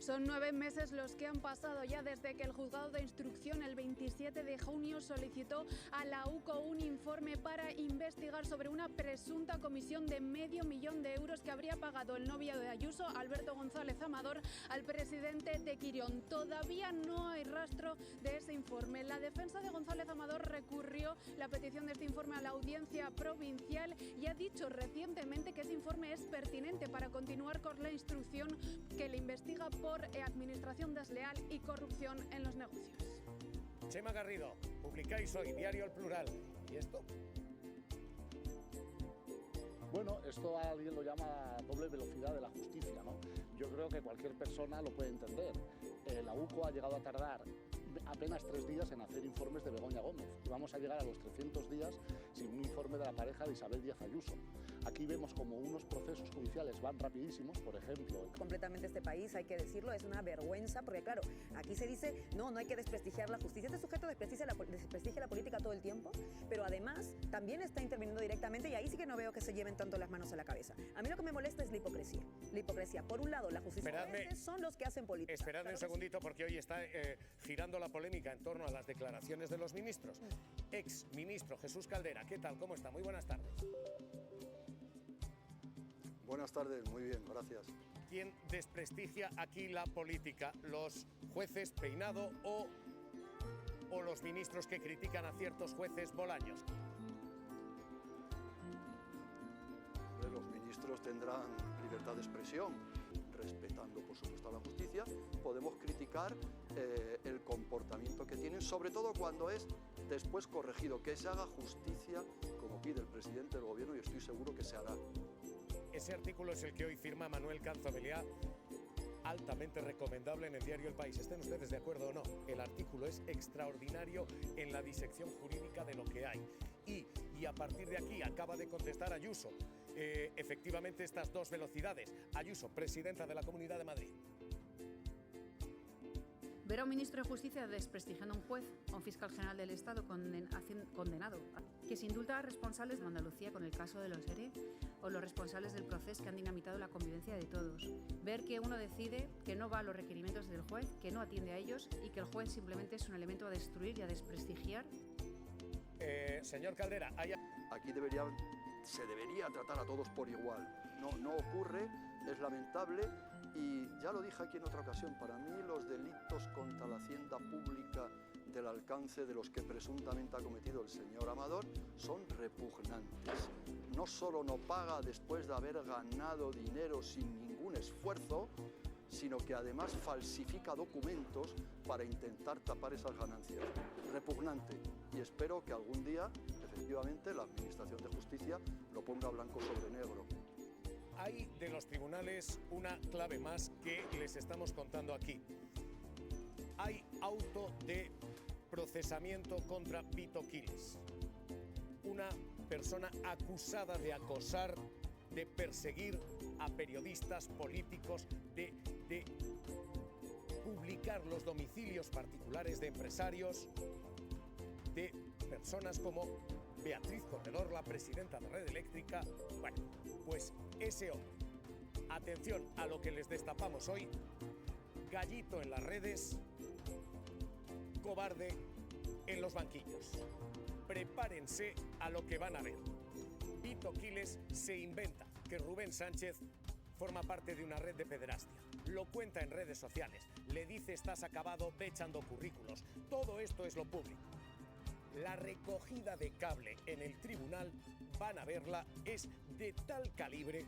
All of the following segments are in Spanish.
Son 9 meses los que han pasado ya desde que el juzgado de instrucción el 27 de junio solicitó a la UCO un informe para investigar sobre una presunta comisión de $500 000 que habría pagado el novio de Ayuso, Alberto González Amador, al presidente de Quirón. Todavía no hay rastro de ese informe. La defensa de González Amador recurrió la petición de este informe a la audiencia provincial y ha dicho recientemente que ese informe es pertinente para continuar con la instrucción que le investiga por administración desleal y corrupción en los negocios. Chema Garrido, publicáis hoy Diario El Plural. ¿Y esto? Bueno, esto alguien lo llama doble velocidad de la justicia, ¿no? Yo creo que cualquier persona lo puede entender. La UCO ha llegado a tardar apenas 3 días en hacer informes de Begoña Gómez y vamos a llegar a los 300 días sin un informe de la pareja de Isabel Díaz Ayuso. Aquí vemos como unos procesos judiciales van rapidísimos, por ejemplo. Completamente este país, hay que decirlo, es una vergüenza, porque claro, aquí se dice, no hay que desprestigiar la justicia. Este sujeto desprestigia la política todo el tiempo, pero además también está interviniendo directamente y ahí sí que no veo que se lleven tanto las manos a la cabeza. A mí lo que me molesta es la hipocresía. La hipocresía, por un lado, la justicia son los que hacen política. Esperadme claro un segundito, porque hoy está girando la polémica en torno a las declaraciones de los ministros. Ex ministro Jesús Caldera, ¿qué tal? ¿Cómo está? Muy buenas tardes. Buenas tardes, muy bien, gracias. ¿Quién desprestigia aquí la política? ¿Los jueces Peinado o los ministros que critican a ciertos jueces Bolaños? Los ministros tendrán libertad de expresión, respetando por supuesto a la justicia. Podemos criticar el comportamiento que tienen, sobre todo cuando es después corregido, que se haga justicia como pide el presidente del gobierno y estoy seguro que se hará. Ese artículo es el que hoy firma Manuel Canzabeliá, altamente recomendable en el diario El País. ¿Estén ustedes de acuerdo o no? El artículo es extraordinario en la disección jurídica de lo que hay. Y a partir de aquí acaba de contestar Ayuso. Efectivamente, estas dos velocidades. Ayuso, presidenta de la Comunidad de Madrid. Ver a un ministro de Justicia desprestigiando a un juez o un fiscal general del Estado condenado, que se indulta a responsables de Andalucía con el caso de los ERE o los responsables del proceso que han dinamitado la convivencia de todos. Ver que uno decide que no va a los requerimientos del juez, que no atiende a ellos y que el juez simplemente es un elemento a destruir y a desprestigiar. Señor Caldera, aquí se debería tratar a todos por igual. No ocurre, es lamentable. Y ya lo dije aquí en otra ocasión, para mí los delitos contra la hacienda pública del alcance de los que presuntamente ha cometido el señor Amador son repugnantes. No solo no paga después de haber ganado dinero sin ningún esfuerzo, sino que además falsifica documentos para intentar tapar esas ganancias. Repugnante. Y espero que algún día, efectivamente, la Administración de Justicia lo ponga blanco sobre negro. Hay de los tribunales una clave más que les estamos contando aquí. Hay auto de procesamiento contra Vito Quiles, una persona acusada de acosar, de perseguir a periodistas políticos, de publicar los domicilios particulares de empresarios, de personas como Beatriz Corredor, la presidenta de Red Eléctrica. Bueno, pues ese hombre, atención a lo que les destapamos hoy, gallito en las redes, cobarde en los banquillos. Prepárense a lo que van a ver. Vito Quiles se inventa que Rubén Sánchez forma parte de una red de pederastia. Lo cuenta en redes sociales, le dice estás acabado, ve echando currículos. Todo esto es lo público. La recogida de cable en el tribunal, van a verla, es de tal calibre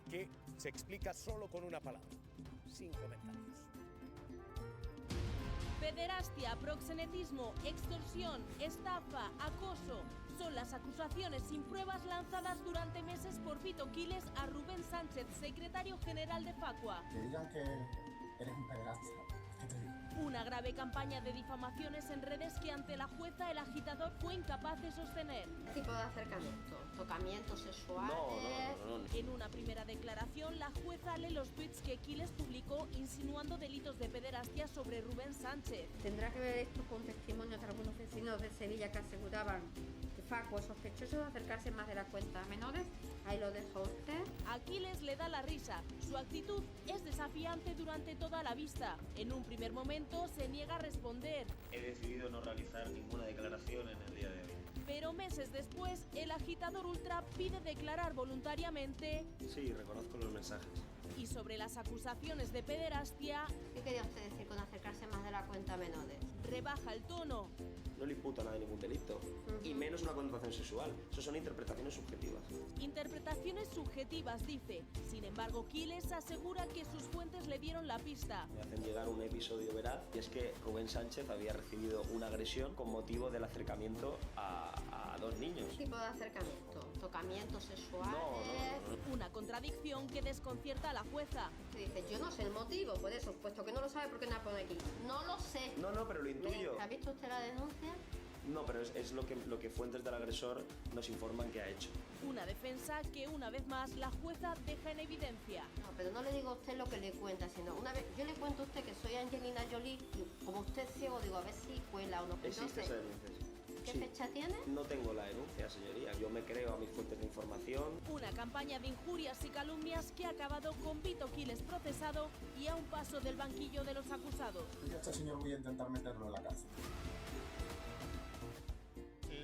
que se explica solo con una palabra, sin comentarios. Pederastia, proxenetismo, extorsión, estafa, acoso son las acusaciones sin pruebas lanzadas durante meses por Vito Quiles a Rubén Sánchez, secretario general de Facua. Que digan que eres un pederasta. Una grave campaña de difamaciones en redes que ante la jueza el agitador fue incapaz de sostener. ¿Qué tipo de acercamiento? ¿Tocamientos sexuales? No. En una primera declaración, la jueza lee los tweets que Quiles publicó insinuando delitos de pederastia sobre Rubén Sánchez. ¿Tendrá que ver esto con testimonios de algunos vecinos de Sevilla que aseguraban que facuo sospechoso de acercarse más de la cuenta a menores. Ahí lo dejo usted. Aquiles le da la risa. Su actitud es desafiante durante toda la vista. En un primer momento se niega a responder. He decidido no realizar ninguna declaración en el día de hoy. Pero meses después, el agitador ultra pide declarar voluntariamente. Sí, reconozco los mensajes. Y sobre las acusaciones de pederastia, ¿Qué quería usted decir con acercarse más de la cuenta a menores? rebaja el tono. No le imputo a nadie ningún delito, y menos una connotación sexual. Eso son interpretaciones subjetivas. Interpretaciones subjetivas, dice. Sin embargo, Quiles asegura que sus fuentes le dieron la pista. Me hacen llegar un episodio veraz, y es que Rubén Sánchez había recibido una agresión con motivo del acercamiento a dos niños. ¿Qué tipo de acercamiento? ¿Tocamientos sexuales? No. Una contradicción que desconcierta a la jueza. Usted dice, yo no sé el motivo, por eso, puesto que no lo sabe, ¿por qué no la pone aquí? No lo sé. No, pero lo intuyo. ¿Ha visto usted la denuncia? No, pero es lo que fuentes del agresor nos informan que ha hecho. Una defensa que una vez más la jueza deja en evidencia. No, pero no le digo a usted lo que le cuenta, sino una vez yo le cuento a usted que soy Angelina Jolie, y como usted es ciego, digo, a ver si cuela o no. ¿Existe esa denuncia? ¿Qué Sí. fecha tiene? No tengo la denuncia, señoría. Yo me creo a mis fuentes de información. Una campaña de injurias y calumnias que ha acabado con Vito Quiles procesado y a un paso del banquillo de los acusados. Yo a este señor voy a intentar meterlo en la cárcel.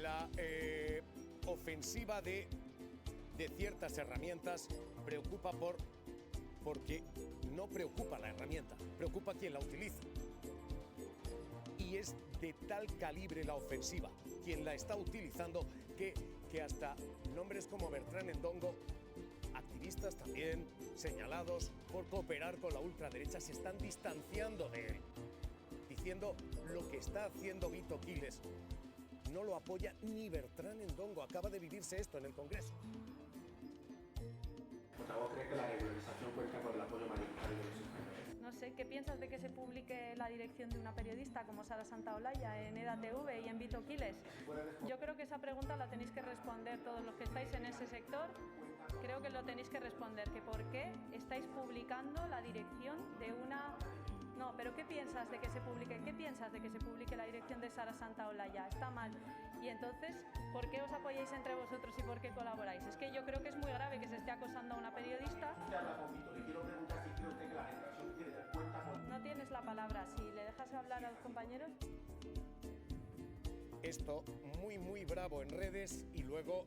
La ofensiva de ciertas herramientas preocupa porque no preocupa la herramienta, preocupa quien la utiliza. Y es de tal calibre la ofensiva, quien la está utilizando, que hasta nombres como Bertrán Endongo, activistas también señalados por cooperar con la ultraderecha, se están distanciando de él, diciendo lo que está haciendo Vito Quiles no lo apoya ni Bertrán Endongo. Acaba de vivirse esto en el Congreso. ¿Portavoz cree que la regularización cuenta con el apoyo mayoritario de los españoles? No sé, ¿qué piensas de que se publique la dirección de una periodista como Sara Santaolalla en EDATV y en Vito Quiles? Yo creo que esa pregunta la tenéis que responder todos los que estáis en ese sector. Creo que lo tenéis que responder, que por qué estáis publicando la dirección de una... No, pero ¿qué piensas de que se publique? ¿Qué piensas de que se publique la dirección de Sara Santaolalla? Está mal. Y entonces, ¿por qué os apoyáis entre vosotros y por qué colaboráis? Es que yo creo que es muy grave que se esté acosando a una periodista. Usted habla con Vito, le quiero preguntar si cree usted que la declaración tiene cuenta con... No tienes la palabra. Si le dejas hablar a los compañeros... Esto muy bravo en redes y luego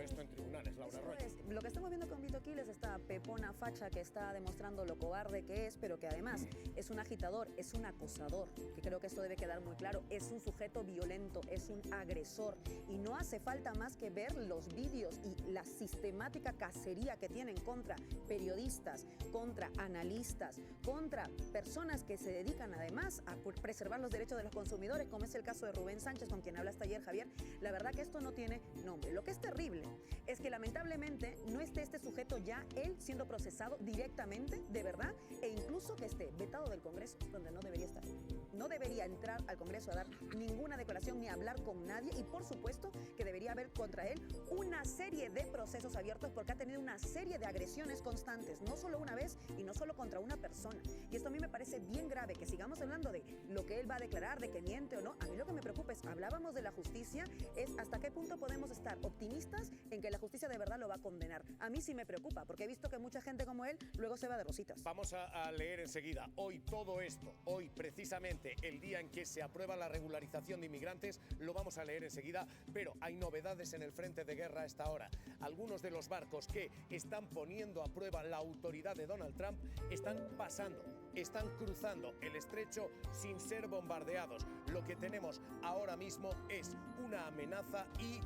esto en tribunales, Laura Royo. Lo que estamos viendo con Vito Quiles, esta pepona facha que está demostrando lo cobarde que es, pero que además es un agitador, es un acosador, que creo que esto debe quedar muy claro, es un sujeto violento, es un agresor, y no hace falta más que ver los vídeos y la sistemática cacería que tienen contra periodistas, contra analistas, contra personas que se dedican además a preservar los derechos de los consumidores, como es el caso de Rubén Sánchez, con quien hablaste ayer, Javier. La verdad que esto no tiene nombre. Lo que es terrible es que lamentablemente no esté este sujeto ya, él siendo procesado directamente, de verdad, e incluso que esté vetado del Congreso, donde no debería estar. No debería entrar al Congreso a dar ninguna declaración ni hablar con nadie, y por supuesto que debería haber contra él una serie de procesos abiertos, porque ha tenido una serie de agresiones constantes, no solo una vez y no solo contra una persona. Y esto a mí me parece bien grave, que sigamos hablando de lo que él va a declarar, de que miente o no. A mí lo que me preocupa es, hablábamos de la justicia, es hasta qué punto podemos estar optimistas en que la justicia de verdad lo va a condenar. A mí sí me preocupa, porque he visto que mucha gente como él luego se va de rositas. Vamos a leer enseguida. Hoy todo esto, hoy precisamente el día en que se aprueba la regularización de inmigrantes, lo vamos a leer enseguida, pero hay novedades en el frente de guerra a esta hora. Algunos de los barcos que están poniendo a prueba la autoridad de Donald Trump están cruzando el estrecho sin ser bombardeados. Lo que tenemos ahora mismo es una amenaza y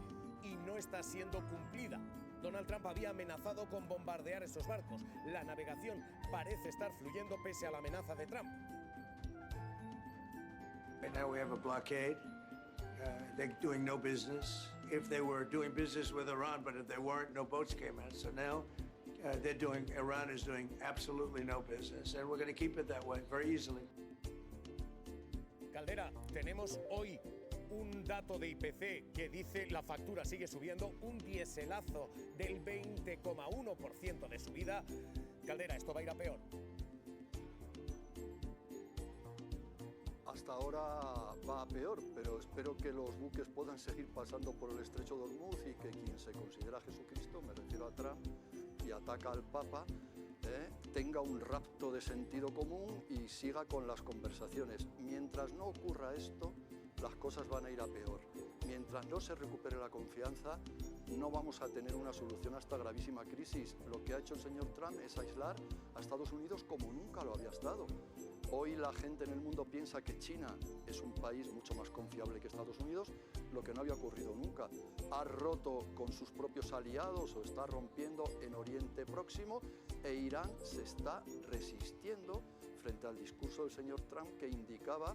no está siendo cumplida. Donald Trump había amenazado con bombardear esos barcos. La navegación parece estar fluyendo pese a la amenaza de Trump. Right now we have a blockade. They're doing no business. If they were doing business with Iran, but if they weren't, no boats came out. So now Iran is doing absolutely no business, and we're going to keep it that way very easily. Caldera, tenemos hoy un dato de IPC que dice la factura sigue subiendo, un dieselazo del 20,1% de subida. Caldera, esto va a ir a peor. hasta ahora va a peor, pero espero que los buques puedan seguir pasando por el estrecho de Hormuz y que quien se considera Jesucristo, me refiero a Trump, y ataca al Papa, tenga un rapto de sentido común y siga con las conversaciones. Mientras no ocurra esto, las cosas van a ir a peor. Mientras no se recupere la confianza, no vamos a tener una solución a esta gravísima crisis. Lo que ha hecho el señor Trump es aislar a Estados Unidos como nunca lo había estado. Hoy la gente en el mundo piensa que China es un país mucho más confiable que Estados Unidos, lo que no había ocurrido nunca. Ha roto con sus propios aliados o está rompiendo en Oriente Próximo, e Irán se está resistiendo frente al discurso del señor Trump que indicaba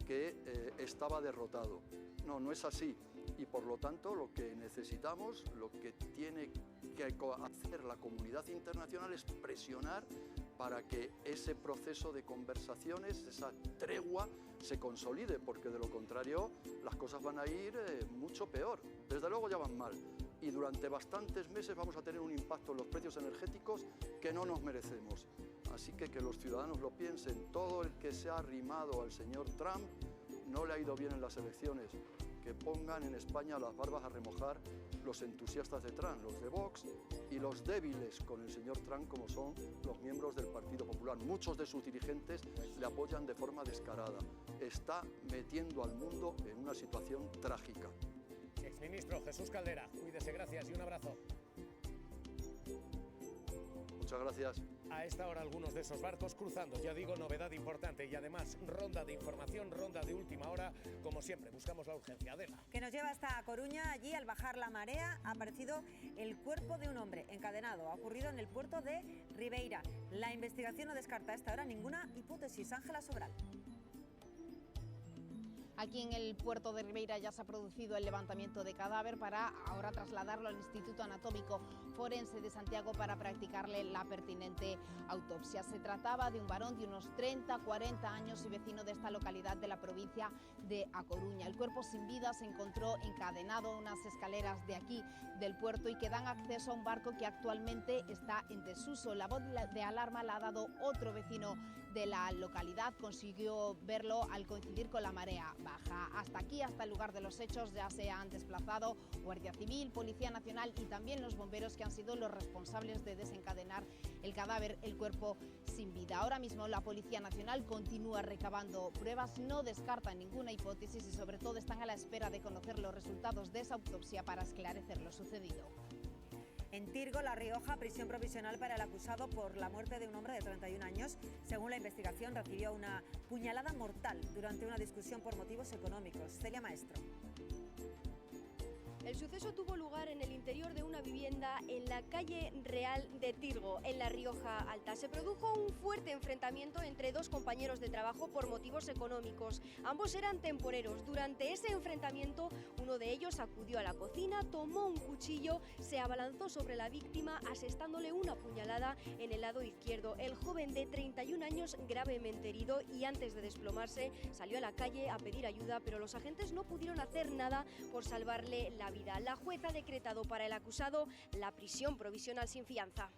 que estaba derrotado. No, no es así. Y por lo tanto lo que necesitamos, lo que tiene que hacer la comunidad internacional es presionar para que ese proceso de conversaciones, esa tregua, se consolide, porque de lo contrario las cosas van a ir mucho peor. Desde luego ya van mal. Y durante bastantes meses vamos a tener un impacto en los precios energéticos que no nos merecemos. Así que los ciudadanos lo piensen. Todo el que se ha arrimado al señor Trump no le ha ido bien en las elecciones. Que pongan en España las barbas a remojar los entusiastas de Trump, los de Vox, y los débiles con el señor Trump, como son los miembros del Partido Popular. Muchos de sus dirigentes le apoyan de forma descarada. Está metiendo al mundo en una situación trágica. Exministro Jesús Caldera, cuídese, gracias y un abrazo. Muchas gracias. A esta hora algunos de esos barcos cruzando, ya digo, novedad importante y además ronda de información, ronda de última hora, como siempre, buscamos la urgencia. Adela. Que nos lleva hasta Coruña. Allí, al bajar la marea, ha aparecido el cuerpo de un hombre encadenado. Ha ocurrido en el puerto de Ribeira. La investigación no descarta a esta hora ninguna hipótesis. Ángela Sobral. Aquí en el puerto de Ribeira ya se ha producido el levantamiento de cadáver para ahora trasladarlo al Instituto Anatómico Forense de Santiago para practicarle la pertinente autopsia. Se trataba de un varón de unos 30-40 años y vecino de esta localidad de la provincia de A Coruña. El cuerpo sin vida se encontró encadenado a unas escaleras de aquí del puerto y que dan acceso a un barco que actualmente está en desuso. La voz de alarma la ha dado otro vecino de la localidad, consiguió verlo al coincidir con la marea baja. Hasta aquí, hasta el lugar de los hechos, ya se han desplazado Guardia Civil, Policía Nacional y también los bomberos, que han sido los responsables de desencadenar el cadáver, el cuerpo sin vida. Ahora mismo la Policía Nacional continúa recabando pruebas, no descartan ninguna hipótesis y sobre todo están a la espera de conocer los resultados de esa autopsia para esclarecer lo sucedido. En Tirgo, La Rioja, prisión provisional para el acusado por la muerte de un hombre de 31 años. Según la investigación, recibió una puñalada mortal durante una discusión por motivos económicos. Celia Maestro. El suceso tuvo lugar en el interior de una vivienda en la calle Real de Tirgo, en La Rioja Alta. Se produjo un fuerte enfrentamiento entre dos compañeros de trabajo por motivos económicos. Ambos eran temporeros. Durante ese enfrentamiento, uno de ellos acudió a la cocina, tomó un cuchillo, se abalanzó sobre la víctima, asestándole una puñalada en el lado izquierdo. El joven de 31 años, gravemente herido, y antes de desplomarse, salió a la calle a pedir ayuda, pero los agentes no pudieron hacer nada por salvarle la vida. La juez ha decretado para el acusado la prisión provisional sin fianza.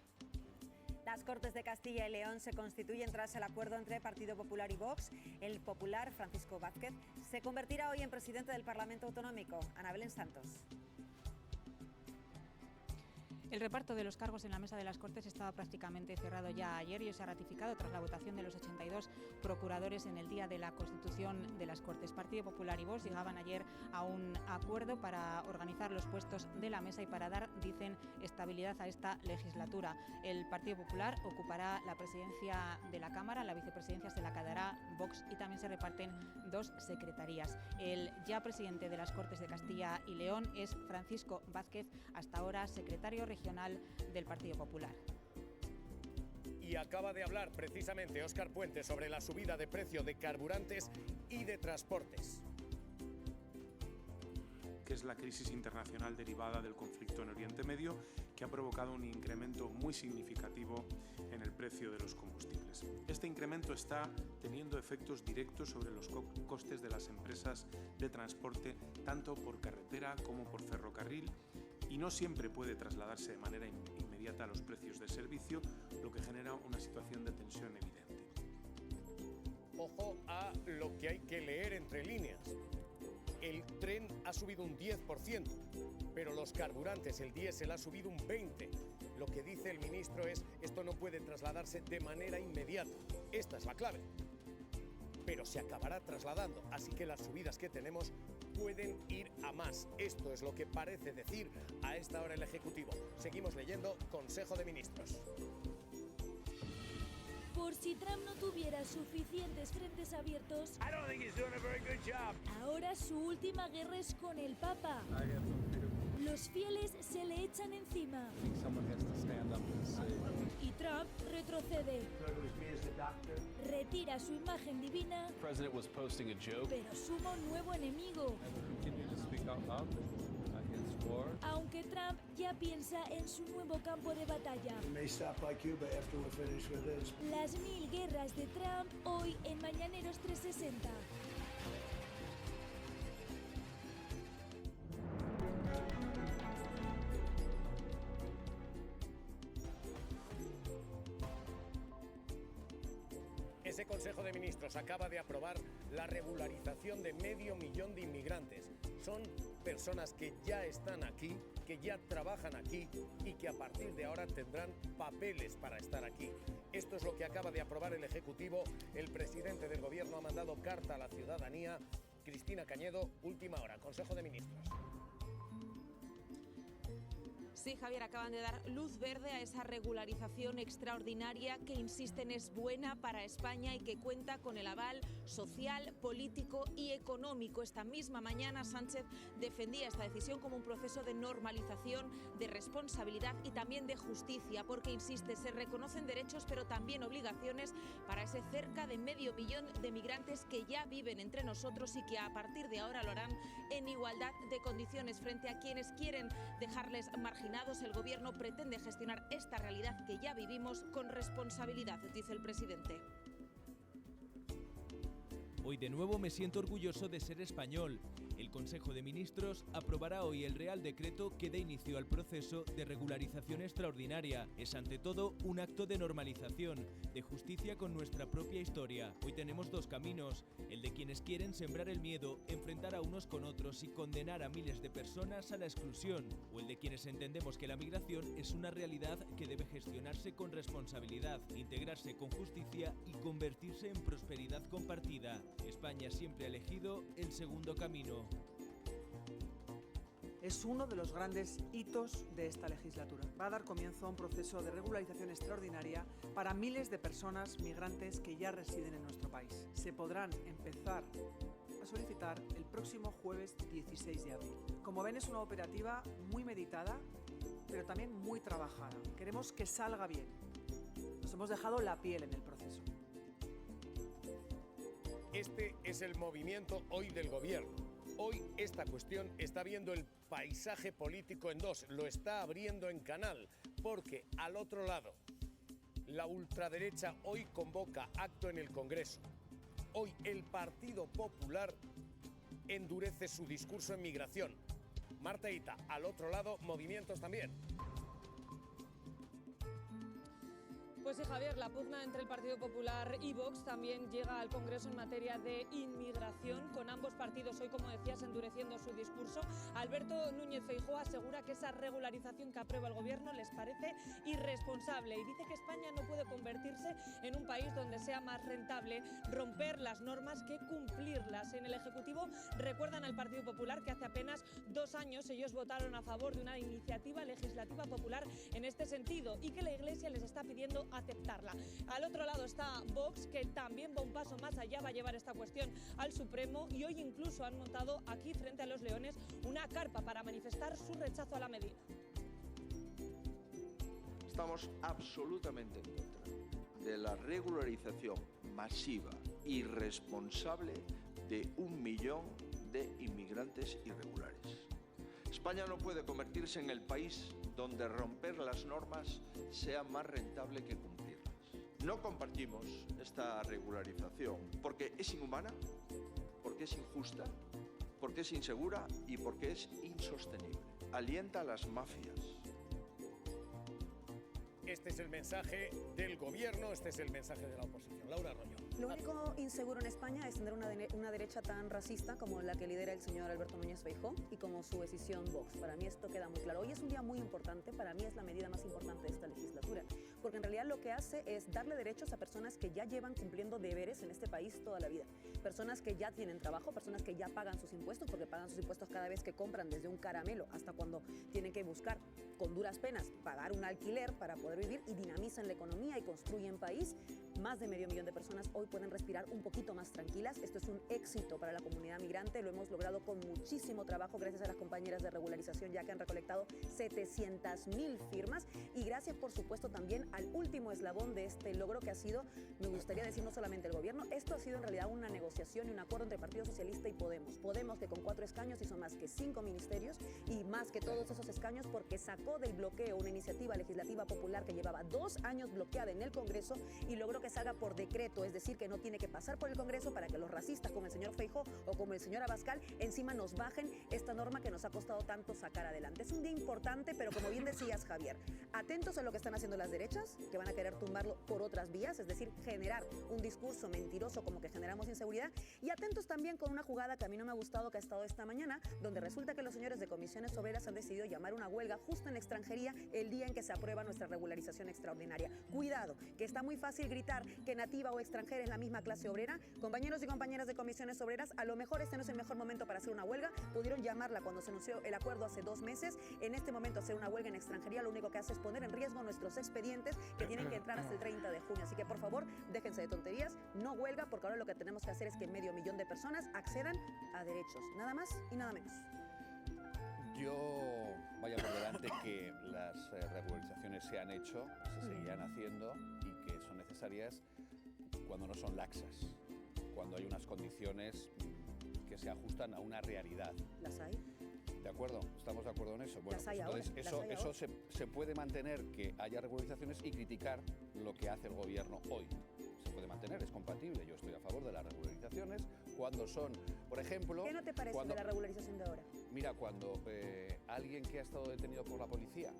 Las Cortes de Castilla y León se constituyen tras el acuerdo entre Partido Popular y Vox. El popular, Francisco Vázquez, se convertirá hoy en presidente del Parlamento Autonómico. Ana Belén Santos. El reparto de los cargos en la mesa de las Cortes estaba prácticamente cerrado ya ayer y hoy se ha ratificado tras la votación de los 82 procuradores en el día de la constitución de las Cortes. Partido Popular y Vox llegaban ayer a un acuerdo para organizar los puestos de la mesa y para dar, dicen, estabilidad a esta legislatura. El Partido Popular ocupará la presidencia de la Cámara, la vicepresidencia se la quedará Vox y también se reparten dos secretarías. El ya presidente de las Cortes de Castilla y León es Francisco Vázquez, hasta ahora secretario regional del Partido Popular. Y acaba de hablar precisamente Óscar Puente sobre la subida de precio de carburantes y de transportes. Que es la crisis internacional derivada del conflicto en Oriente Medio, que ha provocado un incremento muy significativo en el precio de los combustibles. Este incremento está teniendo efectos directos sobre los costes de las empresas de transporte, tanto por carretera como por ferrocarril, y no siempre puede trasladarse de manera inmediata a los precios del servicio, lo que genera una situación de tensión evidente. Ojo a lo que hay que leer entre líneas. El tren ha subido un 10%, pero los carburantes, el diésel, ha subido un 20%. Lo que dice el ministro es, esto no puede trasladarse de manera inmediata. Esta es la clave. Pero se acabará trasladando, así que las subidas que tenemos pueden ir a más. Esto es lo que parece decir a esta hora el Ejecutivo. Seguimos leyendo Consejo de Ministros. Por si Trump no tuviera suficientes frentes abiertos, ahora su última guerra es con el Papa. Los fieles se le echan encima. Y Trump retrocede. Retira su imagen divina, pero suma un nuevo enemigo. Aunque Trump ya piensa en su nuevo campo de batalla. Las 1000 guerras de Trump hoy en Mañaneros 360. Ese Consejo de Ministros acaba de aprobar la regularización de 500.000 de inmigrantes. Son personas que ya están aquí, que ya trabajan aquí y que a partir de ahora tendrán papeles para estar aquí. Esto es lo que acaba de aprobar el Ejecutivo. El presidente del Gobierno ha mandado carta a la ciudadanía. Cristina Cañedo, última hora, Consejo de Ministros. Sí, Javier, acaban de dar luz verde a esa regularización extraordinaria que insisten es buena para España y que cuenta con el aval social, político y económico. Esta misma mañana Sánchez defendía esta decisión como un proceso de normalización, de responsabilidad y también de justicia, porque, insiste, se reconocen derechos pero también obligaciones para ese cerca de 500.000 de migrantes que ya viven entre nosotros y que a partir de ahora lo harán en igualdad de condiciones frente a quienes quieren dejarles marginados. El Gobierno pretende gestionar esta realidad que ya vivimos con responsabilidad, dice el presidente. Hoy de nuevo me siento orgulloso de ser español. El Consejo de Ministros aprobará hoy el Real Decreto que da inicio al proceso de regularización extraordinaria. Es ante todo un acto de normalización, de justicia con nuestra propia historia. Hoy tenemos dos caminos, el de quienes quieren sembrar el miedo, enfrentar a unos con otros y condenar a miles de personas a la exclusión, o el de quienes entendemos que la migración es una realidad que debe gestionarse con responsabilidad, integrarse con justicia y convertirse en prosperidad compartida. España siempre ha elegido el segundo camino. Es uno de los grandes hitos de esta legislatura. Va a dar comienzo a un proceso de regularización extraordinaria para miles de personas migrantes que ya residen en nuestro país. Se podrán empezar a solicitar el próximo jueves 16 de abril. Como ven, es una operativa muy meditada, pero también muy trabajada. Queremos que salga bien. Nos hemos dejado la piel en el proceso. Este es el movimiento hoy del Gobierno. Hoy esta cuestión está viendo el paisaje político en dos, lo está abriendo en canal, porque al otro lado, la ultraderecha hoy convoca acto en el Congreso. Hoy el Partido Popular endurece su discurso en migración. Marta Ita, al otro lado, movimientos también. Pues sí, Javier, la pugna entre el Partido Popular y Vox también llega al Congreso en materia de inmigración, con ambos partidos hoy, como decías, endureciendo su discurso. Alberto Núñez Feijóo asegura que esa regularización que aprueba el Gobierno les parece irresponsable y dice que España no puede convertirse en un país donde sea más rentable romper las normas que cumplirlas. En el Ejecutivo recuerdan al Partido Popular que hace apenas 2 años ellos votaron a favor de una iniciativa legislativa popular en este sentido y que la Iglesia les está pidiendo aceptarla. Al otro lado está Vox, que también va un paso más allá, va a llevar esta cuestión al Supremo y hoy incluso han montado aquí frente a los Leones una carpa para manifestar su rechazo a la medida. Estamos absolutamente en contra de la regularización masiva y irresponsable de 1 millón de inmigrantes irregulares. España no puede convertirse en el país donde romper las normas sea más rentable que cumplirlas. No compartimos esta regularización porque es inhumana, porque es injusta, porque es insegura y porque es insostenible. Alienta a las mafias. Este es el mensaje del Gobierno, este es el mensaje de la oposición. Laura Arroyo. Lo único inseguro en España es tener una derecha tan racista como la que lidera el señor Alberto Núñez Feijóo y como su decisión Vox. Para mí esto queda muy claro. Hoy es un día muy importante, para mí es la medida más importante de esta legislatura, porque en realidad lo que hace es darle derechos a personas que ya llevan cumpliendo deberes en este país toda la vida. Personas que ya tienen trabajo, personas que ya pagan sus impuestos, porque pagan sus impuestos cada vez que compran, desde un caramelo hasta cuando tienen que buscar con duras penas pagar un alquiler para poder vivir, y dinamizan la economía y construyen país. Más de medio millón de personas hoy pueden respirar un poquito más tranquilas. Esto es un éxito para la comunidad migrante. Lo hemos logrado con muchísimo trabajo gracias a las compañeras de regularización, ya que han recolectado 700.000 firmas. Y gracias, por supuesto, también al último eslabón de este logro, que ha sido, me gustaría decir, no solamente el gobierno. Esto ha sido en realidad una negociación y un acuerdo entre el Partido Socialista y Podemos. Podemos, que con 4 escaños hizo más que 5 ministerios y más que todos esos escaños porque sacó del bloqueo una iniciativa legislativa popular que llevaba 2 años bloqueada en el Congreso y logró que salga por decreto, es decir, que no tiene que pasar por el Congreso para que los racistas como el señor Feijóo o como el señor Abascal encima nos bajen esta norma que nos ha costado tanto sacar adelante. Es un día importante, pero como bien decías, Javier, atentos a lo que están haciendo las derechas, que van a querer tumbarlo por otras vías, es decir, generar un discurso mentiroso como que generamos inseguridad, y atentos también con una jugada que a mí no me ha gustado, que ha estado esta mañana, donde resulta que los señores de comisiones obreras han decidido llamar una huelga justo en extranjería el día en que se aprueba nuestra regularización extraordinaria. Cuidado, que está muy fácil gritar que nativa o extranjera es la misma clase obrera. Compañeros y compañeras de comisiones obreras, a lo mejor este no es el mejor momento para hacer una huelga. Pudieron llamarla cuando se anunció el acuerdo hace 2 meses. En este momento hacer una huelga en extranjería lo único que hace es poner en riesgo nuestros expedientes, que tienen que entrar hasta el 30 de junio. Así que por favor, déjense de tonterías, no huelga, porque ahora lo que tenemos que hacer es que medio millón de personas accedan a derechos, nada más y nada menos. Yo vaya por delante que las regularizaciones se han hecho, se seguirán haciendo y que son necesarias cuando no son laxas, cuando hay unas condiciones que se ajustan a una realidad. ¿Las hay? ¿De acuerdo? ¿Estamos de acuerdo en eso? Bueno, Las hay pues entonces ahora, eso se puede mantener, que haya regularizaciones, y criticar lo que hace el gobierno hoy. Se puede mantener, es compatible. Yo estoy a favor de las regularizaciones cuando son, por ejemplo... ¿Qué no te parece de la regularización de ahora? Mira, cuando alguien que ha estado detenido por la policía,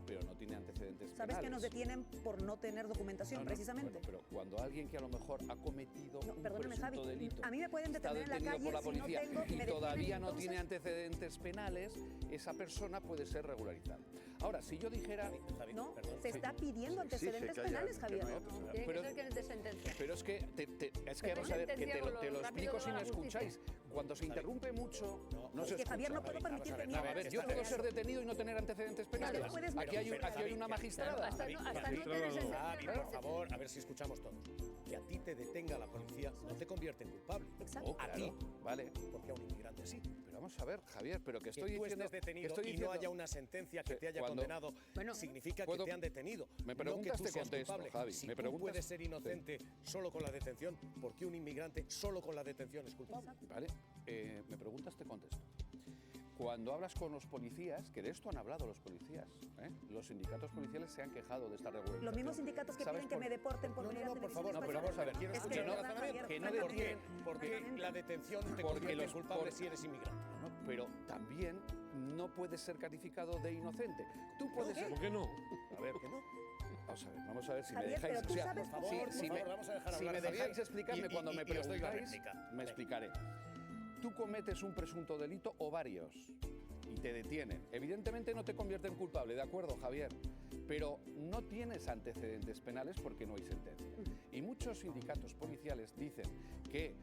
pero no tiene antecedentes ¿Sabes penales... que nos detienen por no tener documentación, precisamente? Bueno, pero cuando alguien que a lo mejor ha cometido un perdóname, presunto Javi, delito... a mí me pueden detener en la está detenido calle por la policía si no tengo... y me todavía detienen, no tiene antecedentes penales, esa persona puede ser regularizada. Ahora, si yo dijera... No, se está pidiendo antecedentes penales, Javier. Tiene que ser que no te sentencia. Pero es que, vamos a ver, que te lo explico si me escucháis. Cuando se interrumpe mucho, no se es que, escucha. Javier, no puedo permitirte ni A ver, yo puedo ser detenido y no tener antecedentes penales. Aquí hay una magistrada. Javi, por favor, a ver si escuchamos todos. Que a ti te detenga la policía no te convierte en culpable. Exacto. A ti, vale. Porque a un inmigrante sí. Pero vamos a ver, Javier, pero que estoy tú diciendo... estés detenido y no haya una sentencia que te haya condenado, significa que te han detenido. Me preguntas, no que tú te contesto, culpable. Javi. Si me tú preguntas, puedes ser inocente solo con la detención, ¿por qué un inmigrante solo con la detención es culpable? Vale, me preguntas, te contesto. Cuando hablas con los policías, que de esto han hablado los policías, los sindicatos policiales se han quejado de esta regulación. Los mismos sindicatos que piden que me deporten por venir a por favor, no, pero vamos a ver, quiero escuchar el razonamiento. Que no detienen, porque la detención te convierte en culpable si eres inmigrante. No, pero también no puedes ser calificado de inocente. Tú puedes ser... ¿Por qué no? A ver, ¿qué no? Vamos a ver si Javier, me dejáis... pero tú sabes, por favor, vamos a dejar si hablar me a Javier dejáis explicarme cuando me preguntáis, me Venga. explicaré. Tú cometes un presunto delito o varios y te detienen. Evidentemente no te convierte en culpable, ¿de acuerdo, Javier? Pero no tienes antecedentes penales porque no hay sentencia. Y muchos sindicatos policiales dicen que,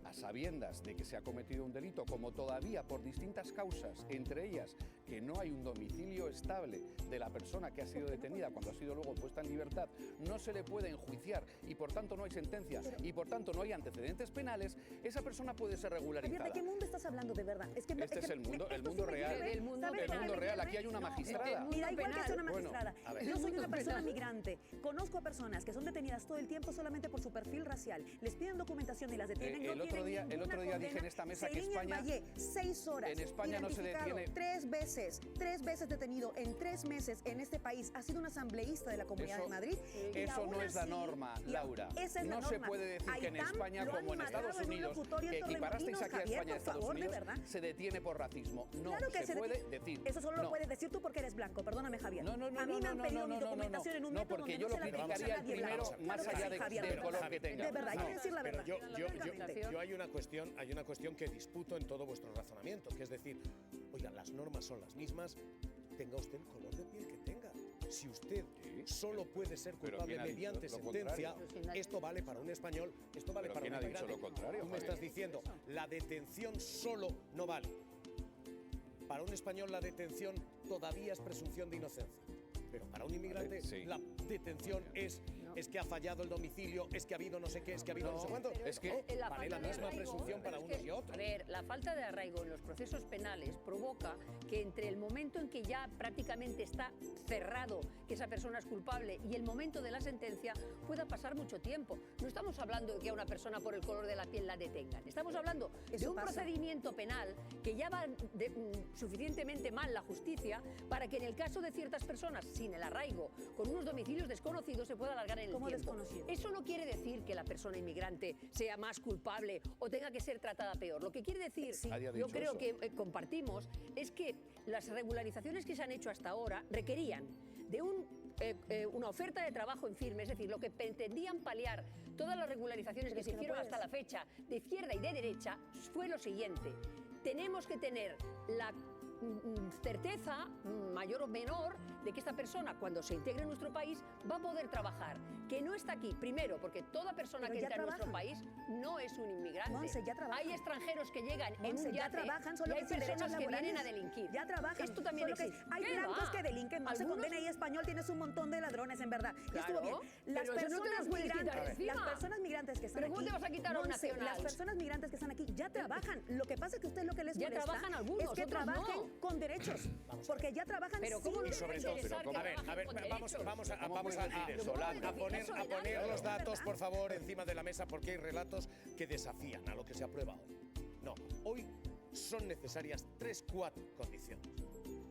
a sabiendas de que se ha cometido un delito, como todavía por distintas causas, entre ellas que no hay un domicilio estable de la persona que ha sido detenida cuando ha sido luego puesta en libertad, no se le puede enjuiciar y por tanto no hay sentencia y por tanto no hay antecedentes penales, esa persona puede ser regularizada. Javier, ¿de qué mundo estás hablando de verdad? Es que este es el mundo real. El mundo real, aquí hay una magistrada. Mira, igual que sea una magistrada. Bueno, yo soy una persona migrante. Conozco a personas que son detenidas todo el tiempo solamente por su perfil racial. Les piden documentación y las detienen. El otro día dije en esta mesa que España... Valle, 6 horas. En España no se detiene... 3 veces detenido en 3 meses. meses en este país ha sido un asambleísta de la Comunidad de Madrid. Y Eso aún no es la así- norma, Laura. Esa es la No norma. se puede decir que en Aitam España, lo han como en matado Estados en un Unidos, locutorio que en equiparasteis aquí a Torremolinos, España y a Javier, Estados por favor, ¿de Unidos, verdad? se detiene por racismo. No Claro que se se puede decir. Eso solo lo No. puedes decir tú porque eres blanco. Perdóname, Javier. No, a mí me han pedido mi documentación en un no, método porque donde yo no lo se la criticaría nadie primero, blanco. más Claro que allá sí, Javier, del de color verdad. que tenga. De verdad, hay que decir la Pero verdad. yo hay una cuestión que disputo en todo vuestro razonamiento, que es decir, oiga, las normas son las mismas, tenga usted el color de piel que tenga. Si usted solo puede ser Pero culpable ¿quién ha dicho mediante lo sentencia, contrario? esto vale para un español, esto vale Pero para un ¿quién ha dicho inmigrante. lo contrario, Tú me Javier? estás diciendo, la detención solo no vale. Para un español la detención todavía es presunción de inocencia. Pero para un inmigrante la detención es que ha fallado el domicilio, es que ha habido no sé qué, es que ha habido no sé cuánto. es que No, vale la misma presunción para unos y otros. A ver, la falta de arraigo en los procesos penales provoca que entre el momento en que ya prácticamente está cerrado que esa persona es culpable y el momento de la sentencia pueda pasar mucho tiempo. No estamos hablando de que a una persona por el color de la piel la detengan. Estamos hablando de Eso un pasa. procedimiento penal que ya va suficientemente mal la justicia para que en el caso de ciertas personas sin el arraigo, con unos domicilios desconocidos, se pueda alargar en el ¿Cómo tiempo. desconocido? Eso no quiere decir que la persona inmigrante sea más culpable o tenga que ser tratada peor. Lo que quiere decir, Nadie ha yo dicho creo eso. que compartimos, es que las regularizaciones que se han hecho hasta ahora requerían de una oferta de trabajo en firme, es decir, lo que pretendían paliar todas las regularizaciones Pero que es se que no hicieron puedes. hasta la fecha, de izquierda y de derecha, fue lo siguiente. Tenemos que tener la certeza, mayor o menor, de que esta persona, cuando se integre en nuestro país, va a poder trabajar. Que no está aquí, primero, porque toda persona Pero que ya entra en nuestro trabajan. país no es un inmigrante. Monse, ya trabajan. Hay extranjeros que llegan en Monse, un ya yate trabajan, solo y hay que sin derechos personas que vienen a laborales. delinquir. Ya trabajan. Esto también solo que existe. hay ¿Qué blancos va? que delinquen, Monse, con Algunos- DNI español tienes un montón de ladrones, en verdad. Y Claro, estuvo bien. Las pero eso no te lo personas puedes quitar migrantes, encima. las personas migrantes que están ¿Pero cómo aquí, te vas a quitar a un Monse, nacional? las personas migrantes que están aquí ya trabajan. Lo que pasa es que a ustedes lo que les Ya molesta trabajan algunos, es que otros trabajen no. con derechos. Porque ya trabajan Pero sin ¿cómo no Y sobre todo, interesar que a ver, trabajen con vamos derechos? a poner los datos, por favor, encima de la mesa, porque hay relatos que desafían a lo que se aprueba hoy. No, hoy son necesarias 4 condiciones.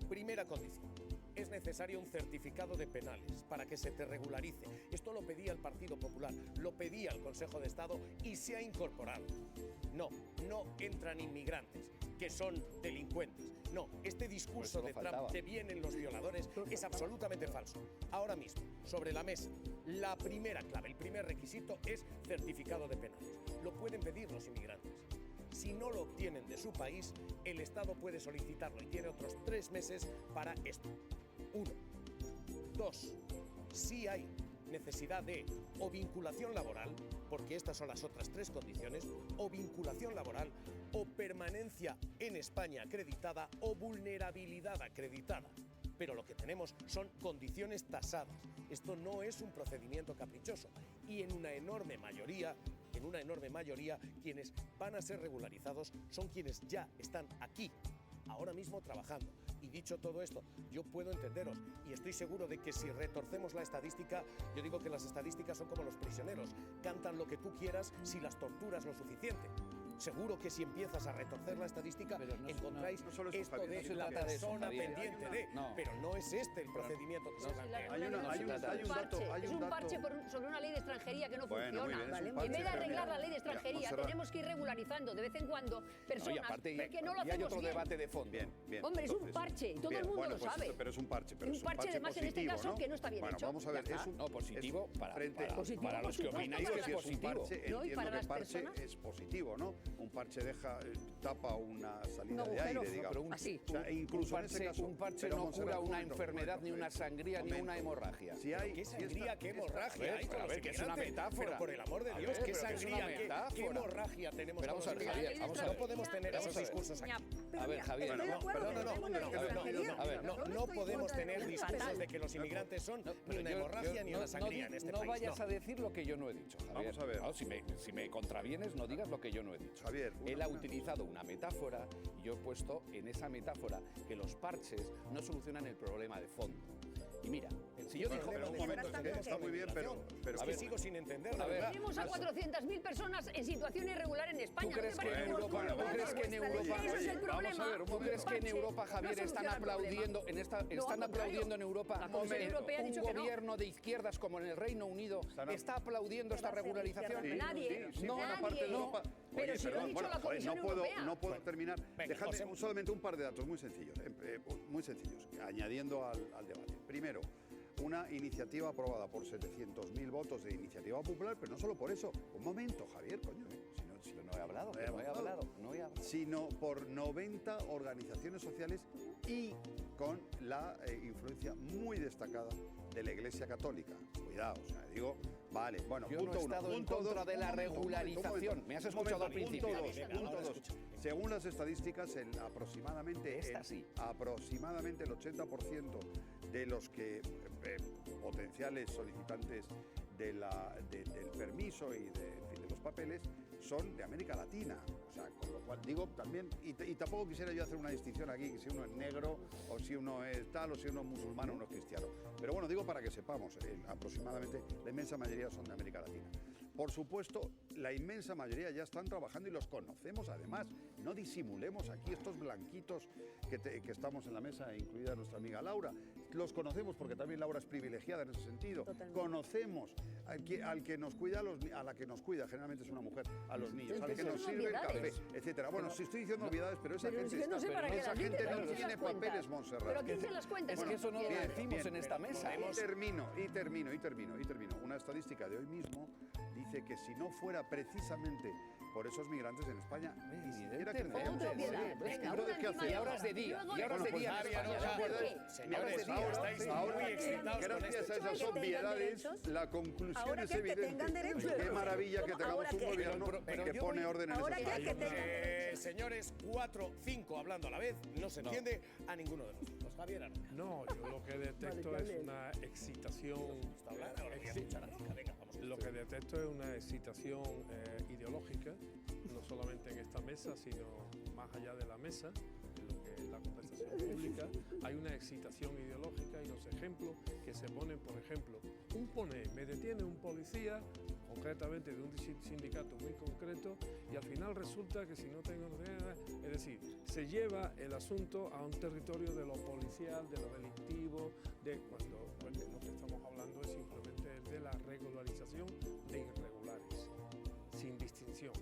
Primera condición, es necesario un certificado de penales para que se te regularice. Esto lo pedía el Partido Popular, lo pedía el Consejo de Estado y se ha incorporado. No entran inmigrantes que son delincuentes. No, este discurso Pues de solo Trump faltaba. de vienen los violadores es absolutamente falso. Ahora mismo, sobre la mesa, la primera clave, el primer requisito es certificado de penales. Lo pueden pedir los inmigrantes. Si no lo obtienen de su país, el Estado puede solicitarlo y tiene otros 3 meses para esto. 1. 2. Si hay necesidad de o vinculación laboral, porque estas son las otras 3 condiciones, o vinculación laboral, o permanencia en España acreditada, o vulnerabilidad acreditada. Pero lo que tenemos son condiciones tasadas. Esto no es un procedimiento caprichoso. Y en una enorme mayoría, quienes van a ser regularizados son quienes ya están aquí, ahora mismo trabajando. Y dicho todo esto, yo puedo entenderos y estoy seguro de que si retorcemos la estadística, yo digo que las estadísticas son como los prisioneros, cantan lo que tú quieras si las torturas lo suficiente. Seguro que si empiezas a retorcer la estadística, encontráis solo es esto Javier, de no se la trata de eso, persona Javier. pendiente de, No. pero no es este el procedimiento que se plantea. Hay Es un un dato. parche sobre una ley de extranjería que no Bueno, muy funciona. bien, es un En parche, vez de pero arreglar mira, la ley de extranjería, Montserrat. tenemos que ir regularizando de vez en cuando personas que no lo y hay hacemos otro bien. debate de fondo. Bien. Hombre, es un parche, todo el mundo lo sabe. Pero es un parche. Un parche, además, en este caso, que no está bien bueno, hecho. vamos a ver, Ya es está. un No, positivo para Positivo, los por que supuesto, opináis para que las es un parche, ¿no? Y entiendo para que las parche personas. es positivo, ¿no? Un parche tapa una salida Un de agujero, aire, digamos. pero un- Así. O sea, incluso en ese caso, un parche pero no Montserrat, cura una momento, enfermedad, ni una sangría, ni momento. una hemorragia. Si hay, ¿Qué si sangría, esta- qué esta- hemorragia hay con a los ver, que es una inmigrantes? metáfora. Pero por el amor de A Dios, ver, qué pero que es sangría, una qué metáfora. hemorragia tenemos Pero con vamos los a ver, Javier, inmigrantes. vamos a No ver. podemos tener Vamos esos a ver. discursos aquí. A ver, Javier. Estoy de acuerdo No, con el tema de la extranjería. A ver, no podemos tener discursos de que los inmigrantes son ni una hemorragia ni una sangría en este no país. vayas a decir lo que yo no he dicho, Javier. Vamos a ver. No, si me contravienes, no digas lo que yo no he dicho. Javier, Él ha utilizado una metáfora y yo he puesto en esa metáfora que los parches no solucionan el problema de fondo. Y mira, Si yo digo, pero un momento, es que está muy bien, pero es que sigo sin entender, la verdad. Tenemos a 400.000 personas en situación irregular en España. ¿Tú crees que en Europa, ¿tú crees que en Europa, Javier, están aplaudiendo en Europa un gobierno de izquierdas como en el Reino Unido está aplaudiendo esta regularización? Nadie. No, una parte de Europa. Pero si lo ha dicho la Comisión Europea. No puedo terminar. Dejadme solamente un par de datos muy sencillos, añadiendo al debate. Primero, una iniciativa aprobada por 700.000 votos de iniciativa popular, pero no solo por eso. Un momento, Javier, coño. No he hablado. Sino por 90 organizaciones sociales y con la influencia muy destacada de la Iglesia Católica. Cuidado, o sea, digo, vale, bueno, yo punto no he estado en contra de la regularización. Me has escuchado al principio. Punto dos. Según las estadísticas, aproximadamente el 80% de los que potenciales solicitantes del permiso y de los papeles son de América Latina. O sea, con lo cual digo también, y tampoco quisiera yo hacer una distinción aquí, que si uno es negro, o si uno es tal, o si uno es musulmán o uno es cristiano. Pero bueno, digo para que sepamos, aproximadamente la inmensa mayoría son de América Latina. Por supuesto, la inmensa mayoría ya están trabajando y los conocemos además. No disimulemos aquí estos blanquitos que estamos en la mesa, incluida nuestra amiga Laura. Los conocemos porque también Laura es privilegiada en ese sentido. Totalmente. Conocemos al que nos cuida, a la que nos cuida, generalmente es una mujer, a los niños, al que nos sirve el café, etcétera. Bueno, si estoy diciendo obviedades, pero esa gente no tiene papeles, Montserrat. ¿Pero quién se las cuenta? Es que eso no lo decimos en esta mesa. Y termino. Una estadística de hoy mismo dice que si no fuera precisamente por esos migrantes en España, ni siquiera Y ahora es de día. Señores, estáis muy excitados con gracias a esas obviedades, la conclusión es evidente. Qué maravilla que tengamos un gobierno que pone orden en ese país. Señores, 4, 5 hablando a la vez, no se entiende a ninguno de nosotros. Javier. No, yo lo que detecto es una excitación. Lo que detecto es una excitación ideológica, no solamente en esta mesa, sino más allá de la mesa, en lo que es la conversación pública. Hay una excitación ideológica y los ejemplos que se ponen, por ejemplo, me detiene un policía, concretamente de un sindicato muy concreto, y al final resulta que si no tengo nada, es decir, se lleva el asunto a un territorio de lo policial, de lo delictivo, cuando lo que estamos hablando es simplemente de la regularización de irregulares, sin distinción,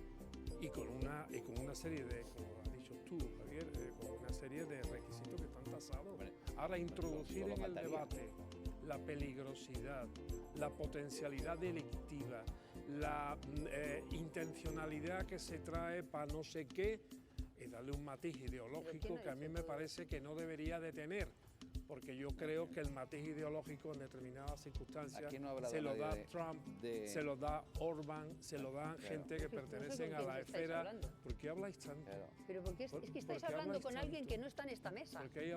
y con una serie de, como has dicho tú, Javier, con una serie de requisitos que están tasados. Ahora, introducir en el debate la peligrosidad, la potencialidad delictiva, la intencionalidad que se trae para no sé qué, y darle un matiz ideológico que a mí me parece que no debería de tener, porque yo creo que el matiz ideológico en determinadas circunstancias se lo da Trump, se lo da Orbán, se lo dan gente que pertenecen a la esfera. ¿Por qué habláis tanto? Pero porque es que estáis hablando con alguien que no está en esta mesa. ¿Por qué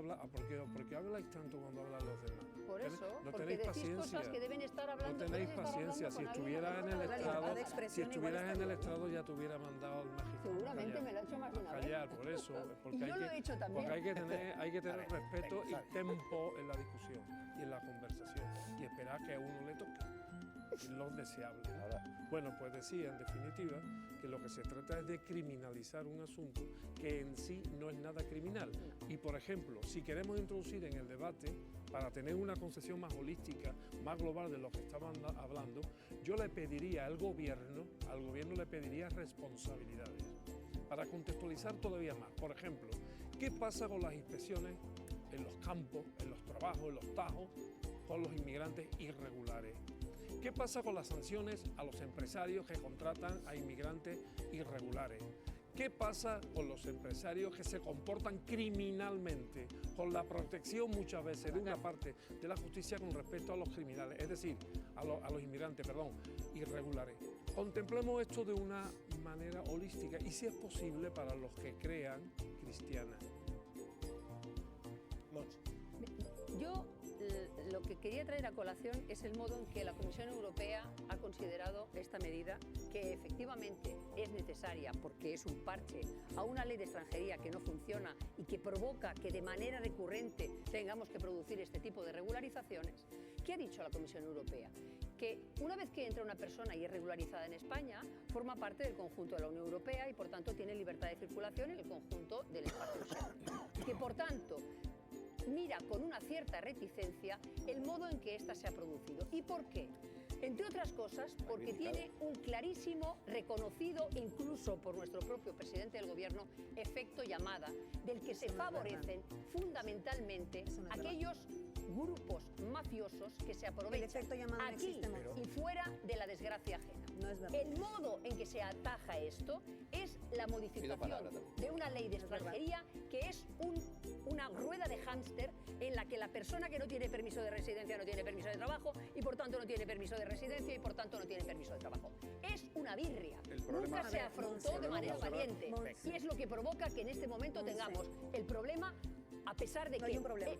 habláis tanto cuando hablan los demás? Por eso, porque decís cosas que deben estar hablando. No tenéis paciencia. Si estuvieras en el estrado, ya te hubiera mandado al magistrado. Seguramente me lo ha hecho más de una vez. Por eso, y yo lo he hecho también. Porque hay que tener respeto y tempo en la discusión y en la conversación y esperar que a uno le toque. Es lo deseable. Bueno, pues decía en definitiva que lo que se trata es de criminalizar un asunto que en sí no es nada criminal. Y por ejemplo, si queremos introducir en el debate, para tener una concepción más holística, más global de lo que estaban hablando, yo le pediría al gobierno le pediría responsabilidades. Para contextualizar todavía más, por ejemplo, ¿qué pasa con las inspecciones en los campos, en los trabajos, en los tajos, con los inmigrantes irregulares? ¿Qué pasa con las sanciones a los empresarios que contratan a inmigrantes irregulares? ¿Qué pasa con los empresarios que se comportan criminalmente, con la protección muchas veces de una parte de la justicia con respecto a los criminales, es decir, a los inmigrantes, irregulares? Contemplemos esto de una manera holística y, si es posible, para los que crean cristiana. Yo lo que quería traer a colación es el modo en que la Comisión Europea ha considerado esta medida, que efectivamente es necesaria porque es un parche a una ley de extranjería que no funciona y que provoca que de manera recurrente tengamos que producir este tipo de regularizaciones, ¿Qué ha dicho la Comisión Europea? Que una vez que entra una persona y es regularizada en España, forma parte del conjunto de la Unión Europea y por tanto tiene libertad de circulación en el conjunto del espacio Schengen. Que por tanto mira con una cierta reticencia el modo en que ésta se ha producido. ¿Y por qué? Entre otras cosas, porque tiene un clarísimo, reconocido incluso por nuestro propio presidente del Gobierno, efecto llamada, del que se favorecen fundamentalmente aquellos grupos mafiosos que se aprovechan aquí y fuera de la desgracia ajena. No es verdad. El modo en que se ataja esto es la modificación de una ley de extranjería que es una rueda de hámster en la que la persona que no tiene permiso de residencia no tiene permiso de trabajo y por tanto no tiene permiso de residencia y por tanto no tiene permiso de trabajo. Es una birria. Nunca se afrontó de manera valiente y es lo que provoca que en este momento tengamos el problema. A pesar de que hay un problema.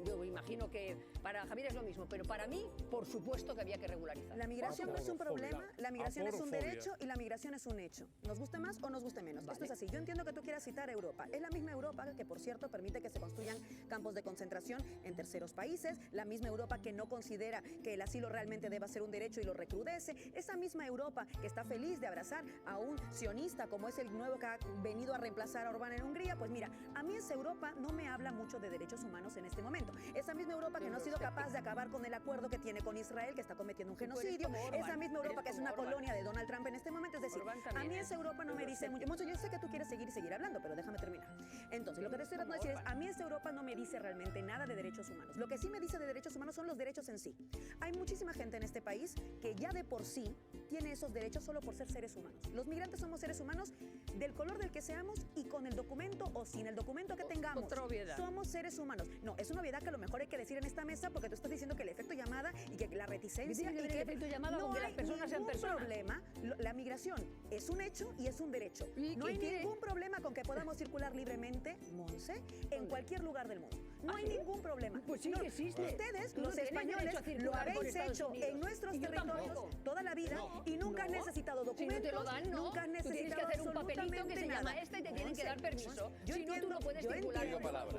Yo imagino que para Javier es lo mismo, pero para mí, por supuesto que había que regularizar. La migración no es un problema, la migración es un derecho y la migración es un hecho. Nos guste más o nos guste menos. Esto es así. Yo entiendo que tú quieras citar a Europa. Es la misma Europa que, por cierto, permite que se construyan campos de concentración en terceros países. La misma Europa que no considera que el asilo realmente deba ser un derecho y lo recrudece. Esa misma Europa que está feliz de abrazar a un sionista como es el nuevo que ha venido a reemplazar a Orbán en Hungría. Pues mira, a mí esa Europa no me habla mucho de derechos humanos en este momento. Esa misma Europa que no ha sido capaz de acabar con el acuerdo que tiene con Israel, que está cometiendo un genocidio. Esa misma Europa que es una colonia de Donald Trump en este momento. Es decir, a mí esa Europa no me dice mucho. Moncho, yo sé que tú quieres seguir hablando, pero déjame terminar. Entonces, lo que te estoy tratando de decir es, a mí esa Europa no me dice realmente nada de derechos humanos. Lo que sí me dice de derechos humanos son los derechos en sí. Hay muchísima gente en este país que ya de por sí tiene esos derechos solo por ser seres humanos. Los migrantes somos seres humanos del color del que seamos y con el documento o sin el documento que tengamos. Somos seres humanos. No, es una obviedad que a lo mejor hay que decir en esta mesa porque tú estás diciendo que el efecto llamada y que la reticencia y que el efecto llamada no porque las personas sean personas. Problema. La migración es un hecho y es un derecho. No hay ningún problema con que podamos circular libremente, Monse, en cualquier lugar del mundo. No hay ningún problema. Pues sí, existe. Ustedes, los españoles, lo habéis hecho en nuestros territorios toda la vida y nunca han necesitado documentos. Si no te lo dan, no. Nunca han necesitado tienes que hacer un papelito que se llama nada. esta y te tienen que dar permiso. Yo si no, tú no puedes circular.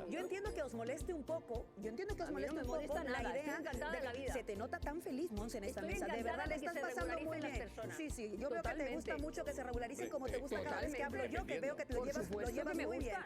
Yo entiendo que os moleste un poco, la idea de la vida. Se te nota tan feliz, Monse, en esta mesa. De verdad le estás pasando muy bien. Sí, yo veo que te gusta mucho que se regularicen como te gusta cada vez que hablo yo, que veo que te lo llevas muy bien.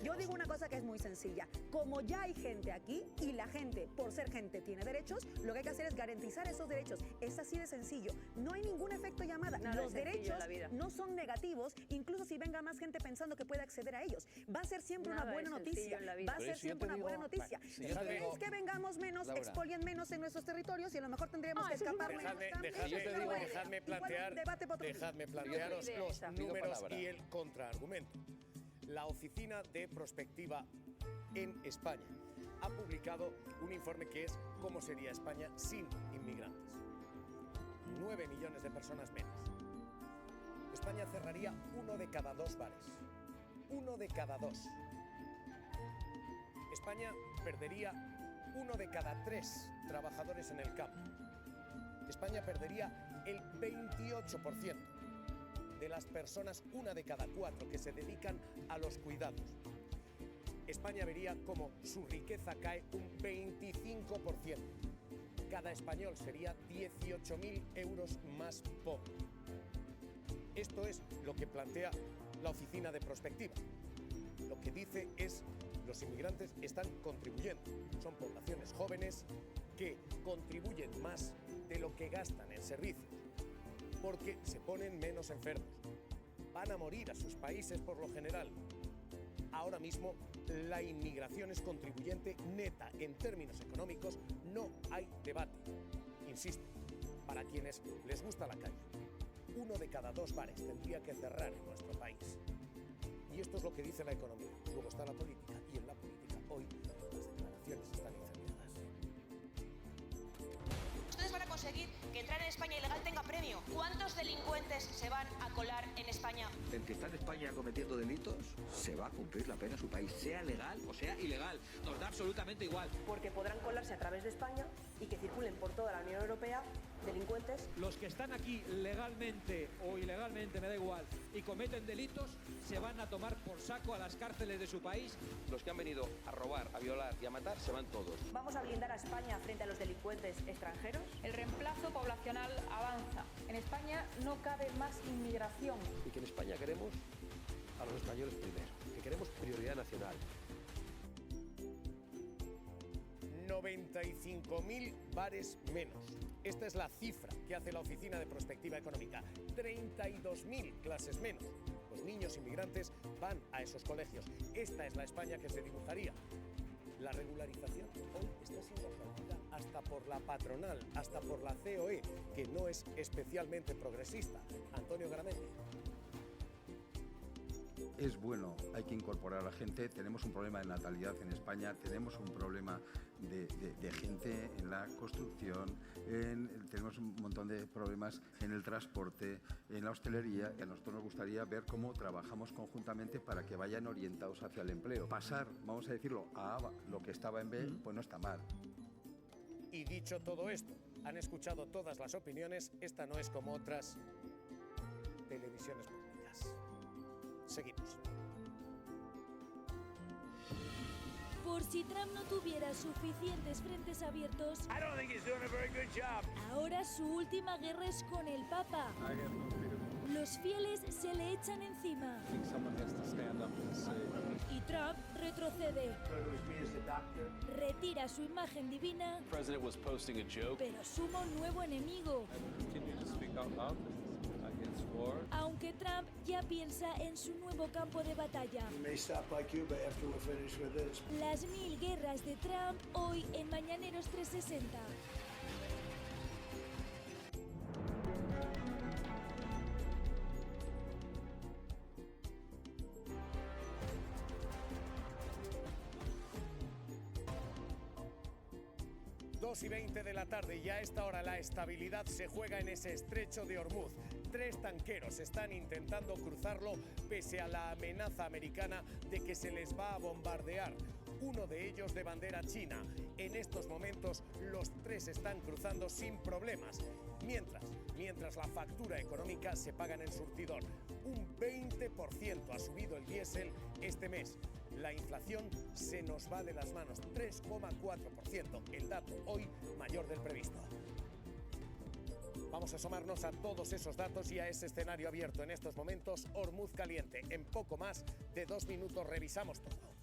Yo digo una cosa que es muy sencilla. Como ya hay gente aquí y la gente, por ser gente, tiene derechos, lo que hay que hacer es garantizar esos derechos. Es así de sencillo. No hay ningún efecto llamada. Los derechos no son negativos, incluso si venga más gente pensando que puede acceder a ellos. Va a ser siempre una buena noticia. Va a ser siempre una buena noticia. Si queréis que vengamos menos, expolien menos en nuestros territorios y a lo mejor tendríamos que escapar menos. Dejadme plantearos los números y el contraargumento. La Oficina de Prospectiva en España ha publicado un informe que es ¿Cómo sería España sin inmigrantes? 9 millones de personas menos. España cerraría 1 de cada 2 bares. 1 de cada 2. España perdería 1 de cada 3 trabajadores en el campo. España perdería el 28% de las personas, 1 de cada 4, que se dedican a los cuidados. España vería como su riqueza cae un 25%. Cada español sería 18.000 euros más pobre. Esto es lo que plantea la Oficina de Prospectiva. Lo que dice es los inmigrantes están contribuyendo. Son poblaciones jóvenes que contribuyen más de lo que gastan en servicios, porque se ponen menos enfermos. Van a morir a sus países por lo general. Ahora mismo la inmigración es contribuyente neta en términos económicos, no hay debate. Insisto, para quienes les gusta la calle, 1 de cada 2 bares tendría que cerrar en nuestro país. Y esto es lo que dice la economía. Luego está la política, y en la política hoy las declaraciones están incendiadas. Ustedes van a conseguir que entrar en España ilegal tenga premio. ¿Cuántos delincuentes se van a colar en España? El que está en España cometiendo delitos se va a cumplir la pena en su país, sea legal o sea ilegal. Nos da absolutamente igual. Porque podrán colarse a través de España y que circulen por toda la Unión Europea delincuentes. Los que están aquí legalmente o ilegalmente, me da igual, y cometen delitos, se van a tomar por saco a las cárceles de su país. Los que han venido a robar, a violar y a matar, se van todos. ¿Vamos a blindar a España frente a los delincuentes extranjeros? El reemplazo poblacional avanza. En España no cabe más inmigración. Y que en España queremos a los españoles primero, que queremos prioridad nacional. 95.000 bares menos. Esta es la cifra que hace la Oficina de Prospectiva Económica. 32.000 clases menos. Los niños inmigrantes van a esos colegios. Esta es la España que se dibujaría. La regularización hoy está siendo aplaudida hasta por la patronal, hasta por la COE, que no es especialmente progresista. Antonio Garamendi. Es bueno, hay que incorporar a la gente. Tenemos un problema de natalidad en España, tenemos un problema de gente en la construcción, tenemos un montón de problemas en el transporte, en la hostelería. A nosotros nos gustaría ver cómo trabajamos conjuntamente para que vayan orientados hacia el empleo. Pasar, vamos a decirlo, a lo que estaba en B, pues no está mal. Y dicho todo esto, han escuchado todas las opiniones. Esta no es como otras televisiones públicas. Seguimos. Por si Trump no tuviera suficientes frentes abiertos, ahora su última guerra es con el Papa. Los fieles se le echan encima. Y Trump retrocede. Retira su imagen divina, pero suma un nuevo enemigo. Aunque Trump ya piensa en su nuevo campo de batalla. Las 1000 guerras de Trump hoy en Mañaneros 360. Y 20 de la tarde y a esta hora la estabilidad se juega en ese estrecho de Hormuz. 3 tanqueros están intentando cruzarlo pese a la amenaza americana de que se les va a bombardear. Uno de ellos de bandera china. En estos momentos los 3 están cruzando sin problemas. Mientras la factura económica se paga en el surtidor. Un 20% ha subido el diésel este mes. La inflación se nos va de las manos, 3,4%, el dato hoy mayor del previsto. Vamos a asomarnos a todos esos datos y a ese escenario abierto en estos momentos. Hormuz caliente, en poco más de 2 minutos revisamos todo.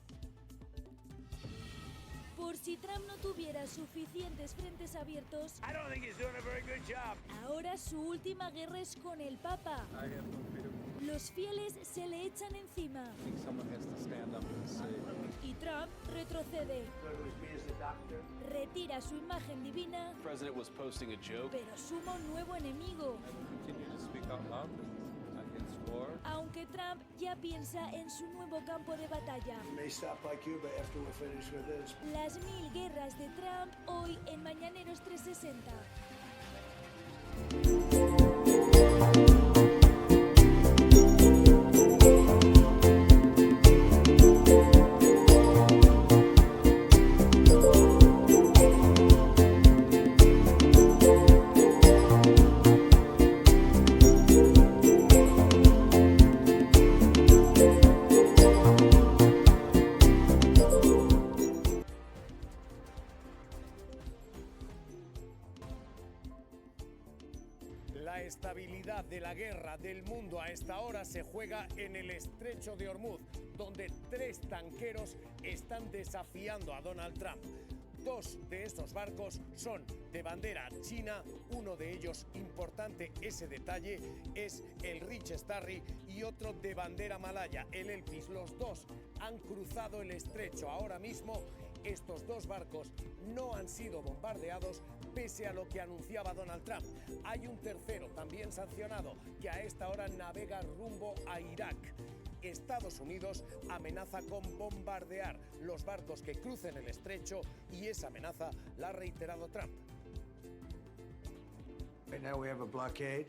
Por si Trump no tuviera suficientes frentes abiertos, ahora su última guerra es con el Papa. Los fieles se le echan encima. Y Trump retrocede. Retira su imagen divina, pero suma un nuevo enemigo. Aunque Trump ya piensa en su nuevo campo de batalla. Las 1000 guerras de Trump hoy en Mañaneros 360. La estabilidad de la guerra del mundo a esta hora se juega en el estrecho de Hormuz, donde 3 tanqueros están desafiando a Donald Trump. 2 de esos barcos son de bandera china, uno de ellos, importante ese detalle, es el Rich Starry y otro de bandera malaya, el Elpis. Los 2 han cruzado el estrecho. Ahora mismo estos 2 barcos no han sido bombardeados pese a lo que anunciaba Donald Trump. Hay un tercero, también sancionado, que a esta hora navega rumbo a Irak. Estados Unidos amenaza con bombardear los barcos que crucen el estrecho y esa amenaza la ha reiterado Trump. Right now we have a blockade.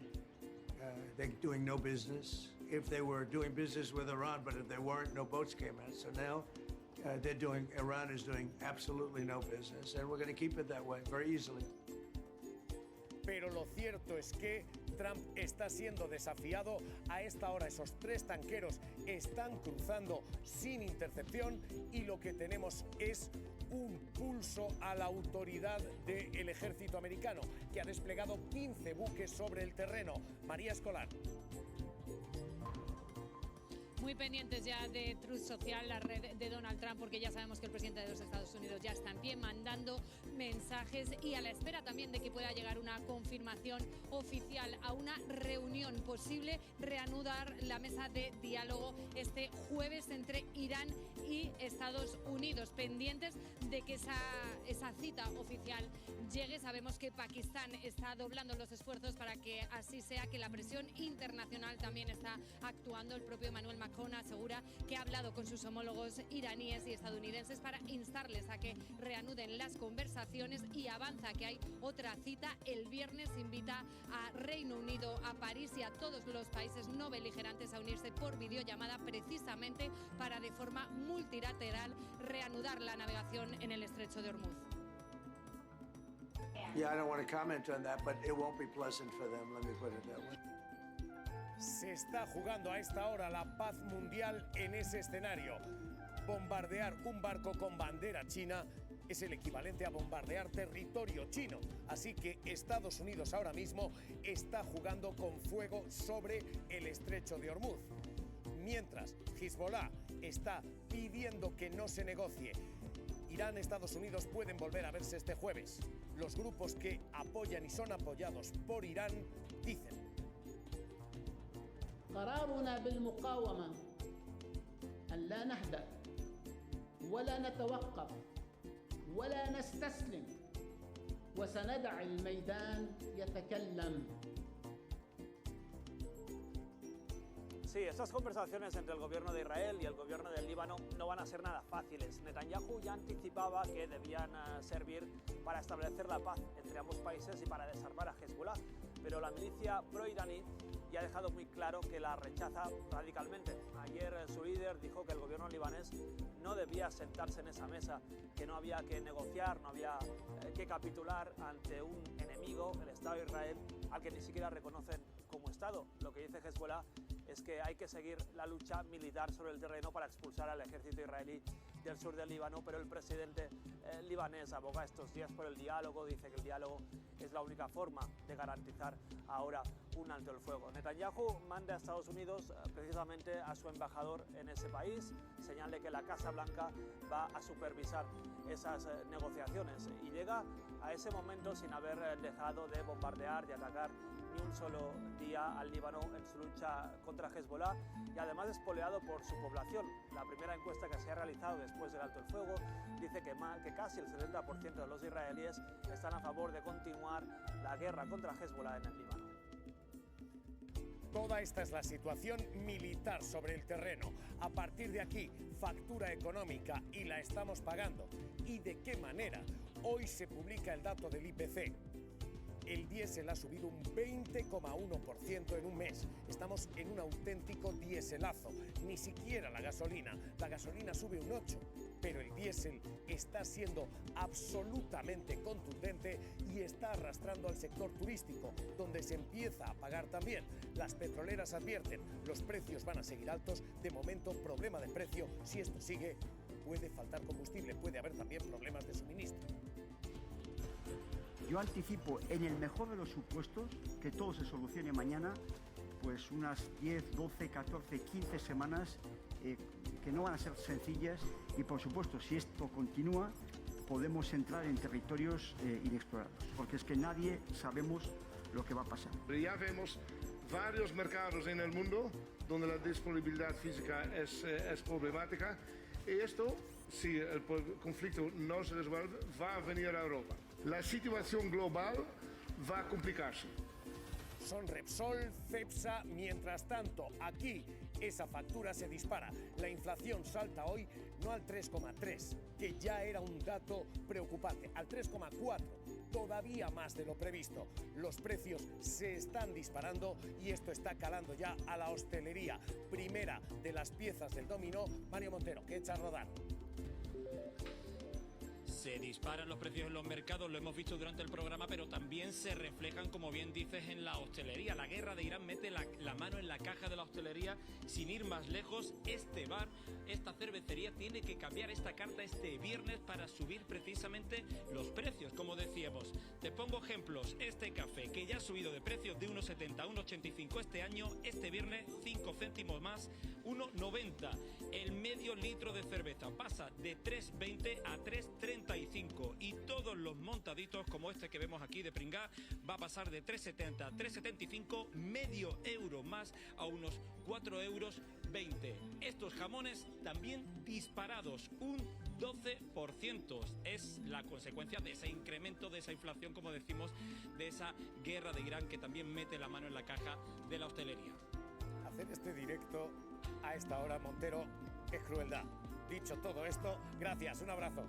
They're doing no business. If they were doing business with Iran, but if they weren't, no boats came in. So now Iran is doing absolutely no business, and we're going to keep it that way very easily. pero lo cierto es que Trump está siendo desafiado. A esta hora esos 3 tanqueros están cruzando sin intercepción y lo que tenemos es un pulso a la autoridad del ejército americano, que ha desplegado 15 buques sobre el terreno. María Escolar. Muy pendientes ya de Truth Social, la red de Donald Trump, porque ya sabemos que el presidente de los Estados Unidos ya está en pie mandando mensajes y a la espera también de que pueda llegar una confirmación oficial a una reunión posible, reanudar la mesa de diálogo este jueves entre Irán y Estados Unidos, pendientes de que esa cita oficial llegue. Sabemos que Pakistán está doblando los esfuerzos para que así sea, que la presión internacional también está actuando. El propio Emmanuel Macron asegura que ha hablado con sus homólogos iraníes y estadounidenses para instarles a que reanuden las conversaciones y avanza que hay otra cita. El viernes invita a Reino Unido, a París y a todos los países no beligerantes a unirse por videollamada precisamente para de forma multilateral reanudar la navegación en el estrecho de Hormuz. Yeah, I don't want to comment on that, but it won't be pleasant for them, let me put it that way. Se está jugando a esta hora la paz mundial en ese escenario. Bombardear un barco con bandera china es el equivalente a bombardear territorio chino. Así que Estados Unidos ahora mismo está jugando con fuego sobre el estrecho de Hormuz. Mientras Hezbollah está pidiendo que no se negocie. Irán, Estados Unidos pueden volver a verse este jueves. Los grupos que apoyan y son apoyados por Irán dicen: قرارنا بالمقاومة أن لا نهدأ ولا نتوقف ولا نستسلم وسندع الميدان يتكلم. Sí, estas conversaciones entre el gobierno de Israel y el gobierno del Líbano no van a ser nada fáciles. Netanyahu ya anticipaba que debían servir para establecer la paz entre ambos países y para desarmar a Hezbollah, pero la milicia pro-iraní ya ha dejado muy claro que la rechaza radicalmente. Ayer su líder dijo que el gobierno libanés no debía sentarse en esa mesa, que no había que negociar, no había que capitular ante un enemigo, el Estado de Israel, al que ni siquiera reconocen como Estado. Lo que dice Hezbollah es que hay que seguir la lucha militar sobre el terreno para expulsar al ejército israelí del sur del Líbano, pero el presidente libanés aboga estos días por el diálogo, dice que el diálogo es la única forma de garantizar ahora un alto el fuego. Netanyahu manda a Estados Unidos precisamente a su embajador en ese país, señale que la Casa Blanca va a supervisar esas negociaciones y llega a ese momento sin haber dejado de bombardear, de atacar ni un solo día al Líbano en su lucha contra Hezbollah y además espoleado por su población. La primera encuesta que se ha realizado después del alto el fuego dice que casi el 70% de los israelíes están a favor de continuar la guerra contra Hezbollah en el Líbano. Toda esta es la situación militar sobre el terreno. A partir de aquí, factura económica y la estamos pagando. ¿Y de qué manera? Hoy se publica el dato del IPC. El diésel ha subido un 20,1% en un mes. Estamos en un auténtico dieselazo. Ni siquiera la gasolina. La gasolina sube un 8%. Pero el diésel está siendo absolutamente contundente y está arrastrando al sector turístico, donde se empieza a pagar también. Las petroleras advierten, los precios van a seguir altos. De momento, problema de precio. Si esto sigue, puede faltar combustible, puede haber también problemas de suministro. Yo anticipo, en el mejor de los supuestos, que todo se solucione mañana, pues unas 10, 12, 14, 15 semanas que no van a ser sencillas y, por supuesto, si esto continúa, podemos entrar en territorios inexplorados, porque es que nadie sabemos lo que va a pasar. Ya vemos varios mercados en el mundo donde la disponibilidad física es problemática y esto, si el conflicto no se resuelve, va a venir a Europa. La situación global va a complicarse. Son Repsol, Cepsa, mientras tanto, aquí esa factura se dispara. La inflación salta hoy no al 3,3, que ya era un dato preocupante, al 3,4, todavía más de lo previsto. Los precios se están disparando y esto está calando ya a la hostelería. Primera de las piezas del dominó, Mario Montero, que echa a rodar. Se disparan los precios en los mercados, lo hemos visto durante el programa, pero también se reflejan, como bien dices, en la hostelería. La guerra de Irán mete la mano en la caja de la hostelería. Sin ir más lejos, este bar, esta cervecería tiene que cambiar esta carta este viernes para subir precisamente los precios, como decíamos. Te pongo ejemplos. Este café, que ya ha subido de precios de 1,70 a 1,85 este año, este viernes 5 céntimos más, 1,90. El medio litro de cerveza pasa de 3,20 a 3,35 y todos los montaditos como este que vemos aquí de Pringá va a pasar de 3,70 a 3,75, medio euro más a unos 4,20 euros. Estos jamones también disparados, un 12%. Es la consecuencia de ese incremento, de esa inflación, como decimos, de esa guerra de Irán que también mete la mano en la caja de la hostelería. Hacer este directo a esta hora, Montero, es crueldad. Dicho todo esto, gracias, un abrazo.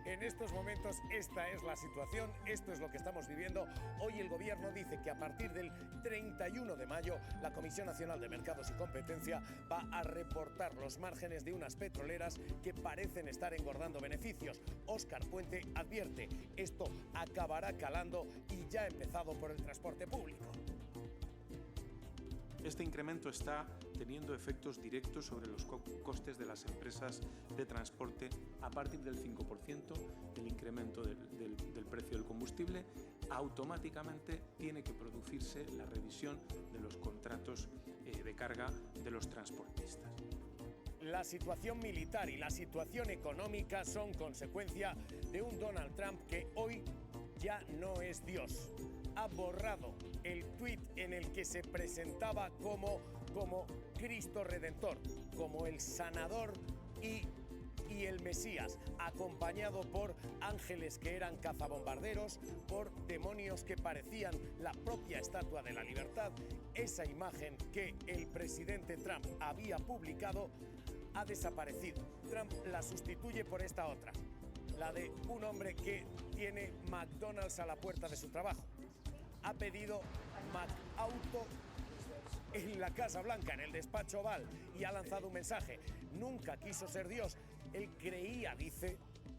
En estos momentos esta es la situación, esto es lo que estamos viviendo. Hoy el gobierno dice que a partir del 31 de mayo la Comisión Nacional de Mercados y Competencia va a reportar los márgenes de unas petroleras que parecen estar engordando beneficios. Óscar Puente advierte, esto acabará calando y ya ha empezado por el transporte público. Este incremento está teniendo efectos directos sobre los costes de las empresas de transporte a partir del 5%. El incremento del precio del combustible automáticamente tiene que producirse la revisión de los contratos de carga de los transportistas. La situación militar y la situación económica son consecuencia de un Donald Trump que hoy ya no es Dios. Ha borrado el tuit en el que se presentaba como Cristo Redentor, como el sanador y el Mesías, acompañado por ángeles que eran cazabombarderos, por demonios que parecían la propia Estatua de la Libertad. Esa imagen que el presidente Trump había publicado ha desaparecido. Trump la sustituye por esta otra, la de un hombre que tiene McDonald's a la puerta de su trabajo. Ha pedido McAuto en la Casa Blanca, en el despacho Oval, y ha lanzado un mensaje. Nunca quiso ser Dios. Él creía, dice,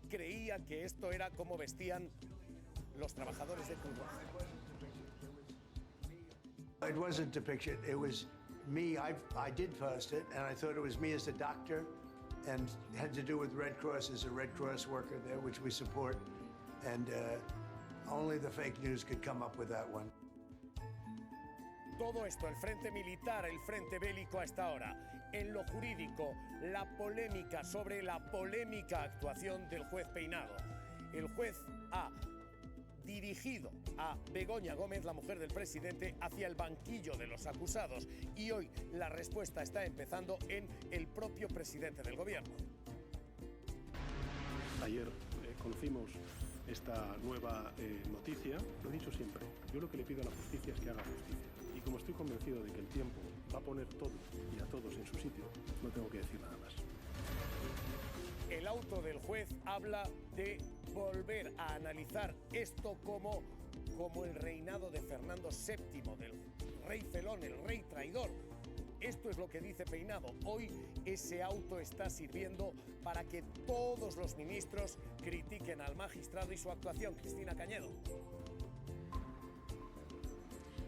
que esto era como vestían los trabajadores de Cuba. It wasn't a picture, it was me. I did post it, and I thought it was me as a doctor, and it had to do with Red Cross as a Red Cross worker there, which we support, and only the fake news could come up with that one. Todo esto, el frente militar, el frente bélico a esta hora. En lo jurídico, la polémica sobre la polémica actuación del juez Peinado. El juez ha dirigido a Begoña Gómez, la mujer del presidente, hacia el banquillo de los acusados. Y hoy la respuesta está empezando en el propio presidente del gobierno. Ayer conocimos esta nueva noticia. Lo he dicho siempre, yo lo que le pido a la justicia es que haga justicia. Y como estoy convencido de que el tiempo va a poner todo y a todos en su sitio, no tengo que decir nada más. El auto del juez habla de volver a analizar esto como el reinado de Fernando VII, del rey felón, el rey traidor. Esto es lo que dice Peinado. Hoy ese auto está sirviendo para que todos los ministros critiquen al magistrado y su actuación. Cristina Cañedo.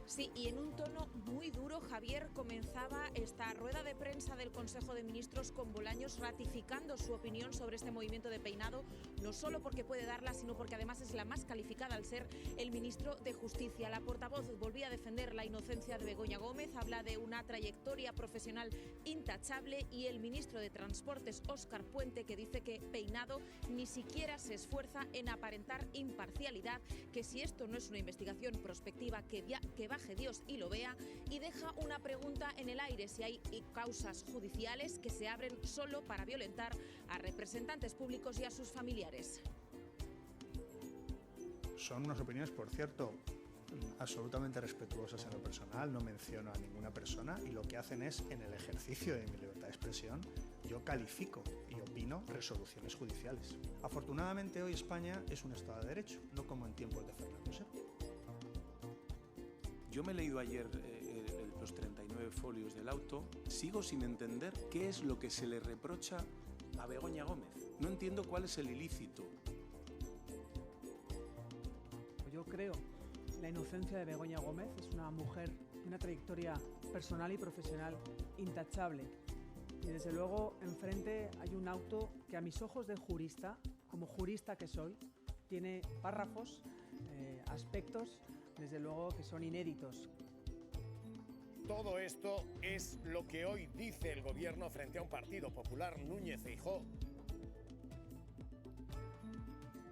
Sí, y en un tono muy duro, Javier, comenzaba esta rueda de prensa del Consejo de Ministros con Bolaños ratificando su opinión sobre este movimiento de Peinado, no solo porque puede darla, sino porque además es la más calificada al ser el ministro de Justicia. La portavoz volvía a defender la inocencia de Begoña Gómez, habla de una trayectoria profesional intachable, y el ministro de Transportes, Óscar Puente, que dice que Peinado ni siquiera se esfuerza en aparentar imparcialidad, que si esto no es una investigación prospectiva, que baje Dios y lo vea, y deja una pregunta en el aire: si hay causas judiciales que se abren solo para violentar a representantes públicos y a sus familiares. Son unas opiniones, por cierto, absolutamente respetuosas en lo personal, no menciono a ninguna persona, y lo que hacen es, en el ejercicio de mi libertad de expresión, yo califico y opino resoluciones judiciales. Afortunadamente hoy España es un Estado de Derecho, no como en tiempos de Fernando VII. Yo me he leído ayer los 39 folios del auto. Sigo sin entender qué es lo que se le reprocha a Begoña Gómez. No entiendo cuál es el ilícito. Yo creo la inocencia de Begoña Gómez. Es una mujer de una trayectoria personal y profesional intachable. Y desde luego enfrente hay un auto que a mis ojos de jurista, como jurista que soy, tiene párrafos, aspectos, desde luego que son inéditos. Todo esto es lo que hoy dice el gobierno frente a un Partido Popular Núñez Feijóo.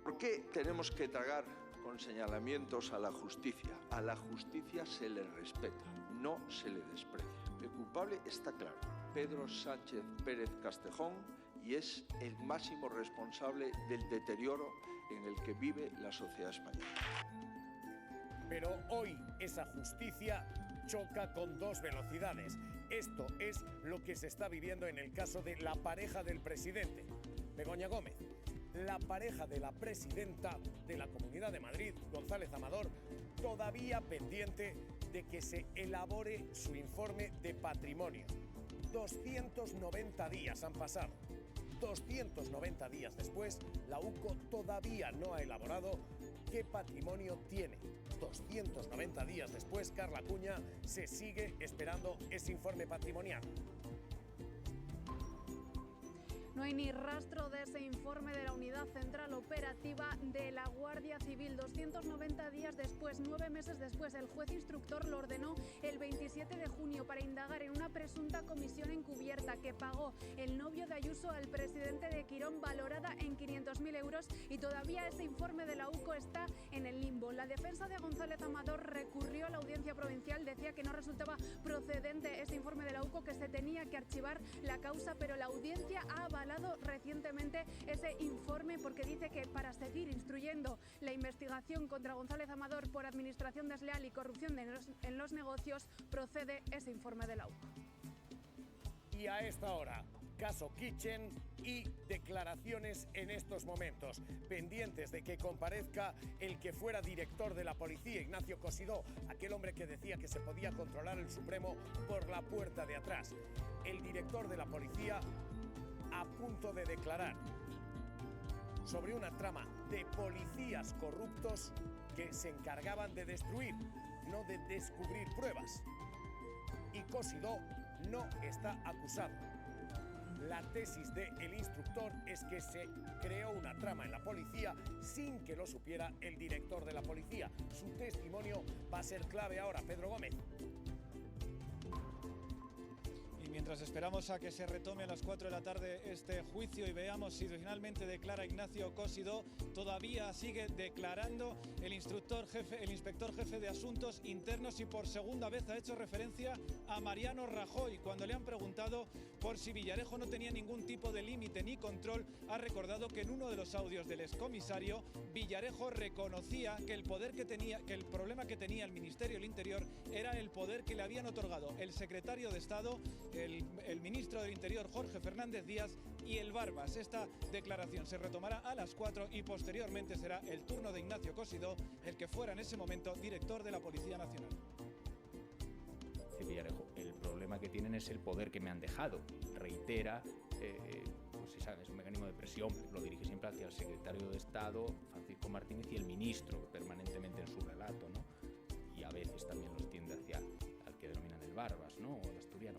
¿Por qué tenemos que tragar con señalamientos a la justicia? A la justicia se le respeta, no se le desprecia. El culpable está claro, Pedro Sánchez Pérez Castejón, y es el máximo responsable del deterioro en el que vive la sociedad española. Pero hoy esa justicia choca con dos velocidades. Esto es lo que se está viviendo en el caso de la pareja del presidente, Begoña Gómez. La pareja de la presidenta de la Comunidad de Madrid, González Amador, todavía pendiente de que se elabore su informe de patrimonio. 290 días han pasado. 290 días después, la UCO todavía no ha elaborado qué patrimonio tiene. 290 días después, Carla Acuña se sigue esperando ese informe patrimonial. No hay ni rastro de ese informe de la Unidad Central Operativa de la Guardia Civil. 290 días después, 9 meses después, el juez instructor lo ordenó el 27 de junio para indagar en una presunta comisión encubierta que pagó el novio de Ayuso al presidente de Quirón, valorada en 500.000 euros, y todavía ese informe de la UCO está en el limbo. La defensa de González Amador recurrió a la Audiencia Provincial, decía que no resultaba procedente ese informe de la UCO, que se tenía que archivar la causa, pero la Audiencia ha avalado recientemente ese informe porque dice que para seguir instruyendo la investigación contra González Amador por administración desleal y corrupción en los negocios, procede ese informe de la UCO. Y a esta hora, caso Kitchen y declaraciones en estos momentos, pendientes de que comparezca el que fuera director de la policía, Ignacio Cosidó, aquel hombre que decía que se podía controlar el Supremo por la puerta de atrás. El director de la policía a punto de declarar sobre una trama de policías corruptos que se encargaban de destruir, no de descubrir pruebas. Y Cosidó no está acusado. La tesis del instructor es que se creó una trama en la policía sin que lo supiera el director de la policía. Su testimonio va a ser clave ahora, Pedro Gómez. Mientras esperamos a que se retome a las 4 de la tarde este juicio y veamos si finalmente declara Ignacio Cosidó, todavía sigue declarando el inspector jefe de Asuntos Internos, y por segunda vez ha hecho referencia a Mariano Rajoy. Cuando le han preguntado por si Villarejo no tenía ningún tipo de límite ni control, ha recordado que en uno de los audios del excomisario, Villarejo reconocía que el problema que tenía el Ministerio del Interior era el poder que le habían otorgado el secretario de Estado, el ministro del Interior, Jorge Fernández Díaz, y el Barbas. Esta declaración se retomará a las 4 y posteriormente será el turno de Ignacio Cosidó, el que fuera en ese momento director de la Policía Nacional. Villarejo, el problema que tienen es el poder que me han dejado. Reitera, pues es un mecanismo de presión, lo dirige siempre hacia el secretario de Estado, Francisco Martínez, y el ministro, permanentemente en su relato, ¿no? Y a veces también los tiende hacia al que denominan el Barbas, ¿no? O el asturiano.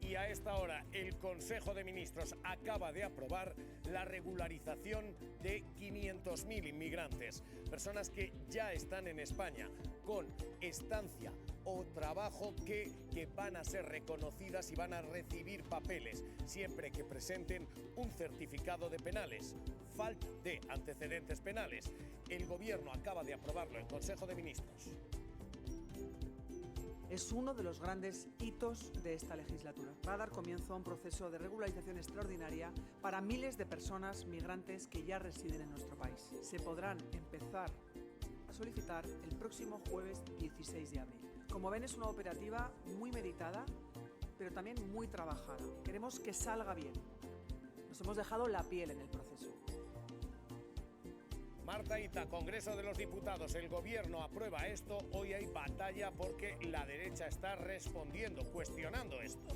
Y a esta hora el Consejo de Ministros acaba de aprobar la regularización de 500.000 inmigrantes, personas que ya están en España con estancia o trabajo que van a ser reconocidas y van a recibir papeles siempre que presenten un certificado de penales, falta de antecedentes penales. El Gobierno acaba de aprobarlo en Consejo de Ministros. Es uno de los grandes hitos de esta legislatura. Va a dar comienzo a un proceso de regularización extraordinaria para miles de personas migrantes que ya residen en nuestro país. Se podrán empezar a solicitar el próximo jueves 16 de abril. Como ven, es una operativa muy meditada, pero también muy trabajada. Queremos que salga bien. Nos hemos dejado la piel en el proceso. Marta Ita, Congreso de los Diputados, el Gobierno aprueba esto. Hoy hay batalla porque la derecha está respondiendo, cuestionando esto.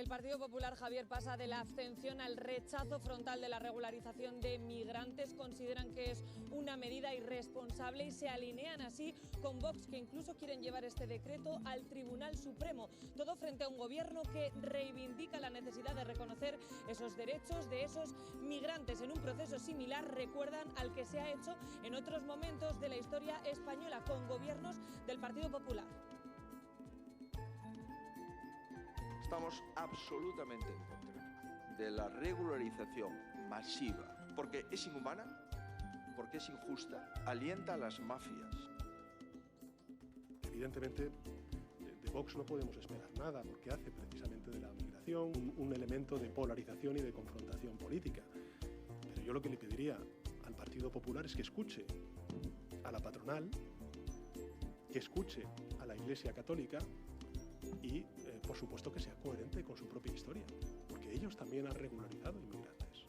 El Partido Popular, Javier, pasa de la abstención al rechazo frontal de la regularización de migrantes. Consideran que es una medida irresponsable y se alinean así con Vox, que incluso quieren llevar este decreto al Tribunal Supremo. Todo frente a un gobierno que reivindica la necesidad de reconocer esos derechos de esos migrantes en un proceso similar, recuerdan, al que se ha hecho en otros momentos de la historia española con gobiernos del Partido Popular. Estamos absolutamente en contra de la regularización masiva, porque es inhumana, porque es injusta, alienta a las mafias. Evidentemente, de Vox no podemos esperar nada, porque hace precisamente de la migración un elemento de polarización y de confrontación política. Pero yo lo que le pediría al Partido Popular es que escuche a la patronal, que escuche a la Iglesia Católica y, por supuesto, que sea coherente con su propia historia, porque ellos también han regularizado inmigrantes.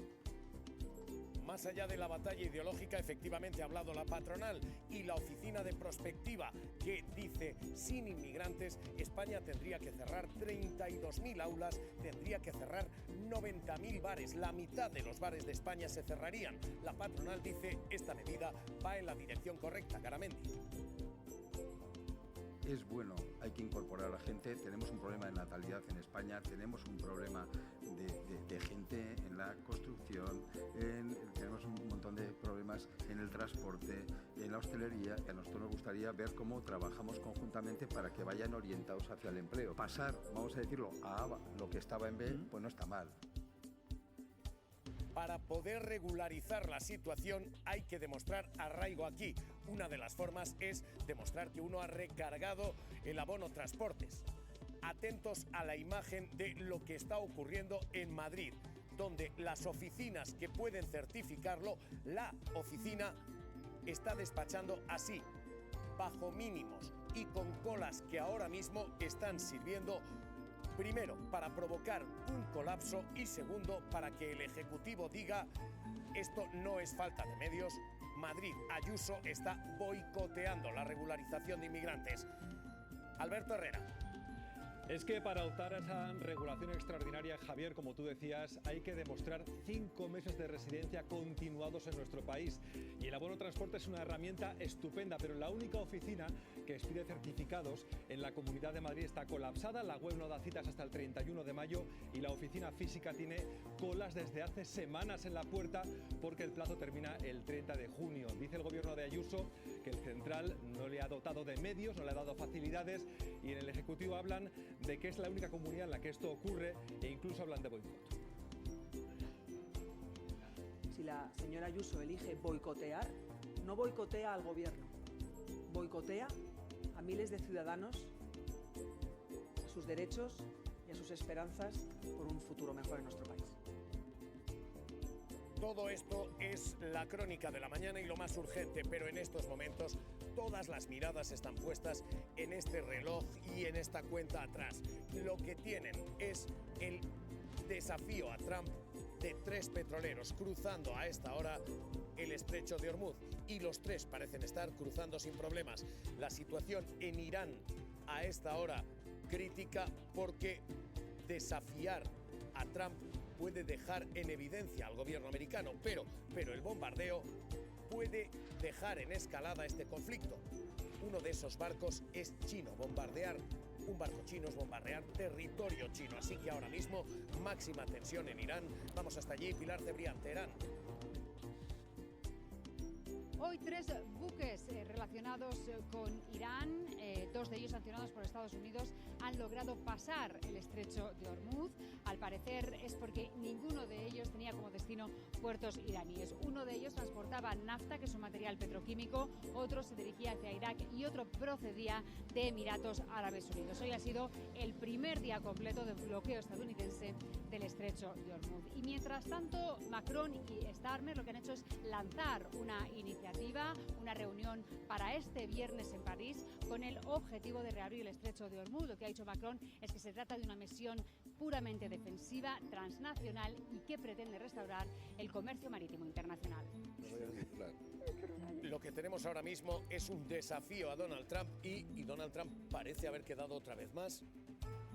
Más allá de la batalla ideológica, efectivamente ha hablado la patronal y la oficina de prospectiva, que dice, sin inmigrantes, España tendría que cerrar 32.000 aulas, tendría que cerrar 90.000 bares, la mitad de los bares de España se cerrarían. La patronal dice, esta medida va en la dirección correcta. Garamendi. Es bueno, hay que incorporar a la gente. Tenemos un problema de natalidad en España, tenemos un problema de gente en la construcción, tenemos un montón de problemas en el transporte, en la hostelería, y a nosotros nos gustaría ver cómo trabajamos conjuntamente para que vayan orientados hacia el empleo. Pasar, vamos a decirlo, a lo que estaba en B, pues no está mal. Para poder regularizar la situación hay que demostrar arraigo aquí. Una de las formas es demostrar que uno ha recargado el abono transportes. Atentos a la imagen de lo que está ocurriendo en Madrid, donde las oficinas que pueden certificarlo, la oficina está despachando así, bajo mínimos y con colas que ahora mismo están sirviendo, primero, para provocar un colapso y segundo, para que el Ejecutivo diga, esto no es falta de medios. Madrid, Ayuso está boicoteando la regularización de inmigrantes. Alberto Herrera. Es que para optar a esa regulación extraordinaria, Javier, como tú decías, hay que demostrar 5 meses de residencia continuados en nuestro país. Y el abono transporte es una herramienta estupenda, pero la única oficina que expide certificados en la Comunidad de Madrid está colapsada. La web no da citas hasta el 31 de mayo y la oficina física tiene colas desde hace semanas en la puerta porque el plazo termina el 30 de junio. Dice el gobierno de Ayuso que el central no le ha dotado de medios, no le ha dado facilidades, y en el Ejecutivo hablan de que es la única comunidad en la que esto ocurre e incluso hablan de boicot. Si la señora Ayuso elige boicotear, no boicotea al gobierno, boicotea a miles de ciudadanos, a sus derechos y a sus esperanzas por un futuro mejor en nuestro país. Todo esto es la crónica de la mañana y lo más urgente, pero en estos momentos todas las miradas están puestas en este reloj y en esta cuenta atrás. Lo que tienen es el desafío a Trump de 3 petroleros cruzando a esta hora el estrecho de Hormuz, y los 3 parecen estar cruzando sin problemas. La situación en Irán a esta hora crítica, porque desafiar a Trump puede dejar en evidencia al gobierno americano, pero el bombardeo puede dejar en escalada este conflicto. Uno de esos barcos es chino. Bombardear un barco chino es bombardear territorio chino. Así que ahora mismo, máxima tensión en Irán. Vamos hasta allí, Pilar Cebrián, Teherán. Hoy 3 buques relacionados con Irán, 2 de ellos sancionados por Estados Unidos, han logrado pasar el estrecho de Hormuz. Al parecer es porque ninguno de ellos tenía como destino puertos iraníes. Uno de ellos transportaba nafta, que es un material petroquímico, otro se dirigía hacia Irak y otro procedía de Emiratos Árabes Unidos. Hoy ha sido el primer día completo de bloqueo estadounidense del estrecho de Hormuz. Y mientras tanto, Macron y Starmer lo que han hecho es lanzar una iniciativa, una reunión para este viernes en París con el objetivo de reabrir el estrecho de Hormuz. Lo que ha dicho Macron es que se trata de una misión puramente defensiva, transnacional y que pretende restaurar el comercio marítimo internacional. Lo que tenemos ahora mismo es un desafío a Donald Trump y Donald Trump parece haber quedado otra vez más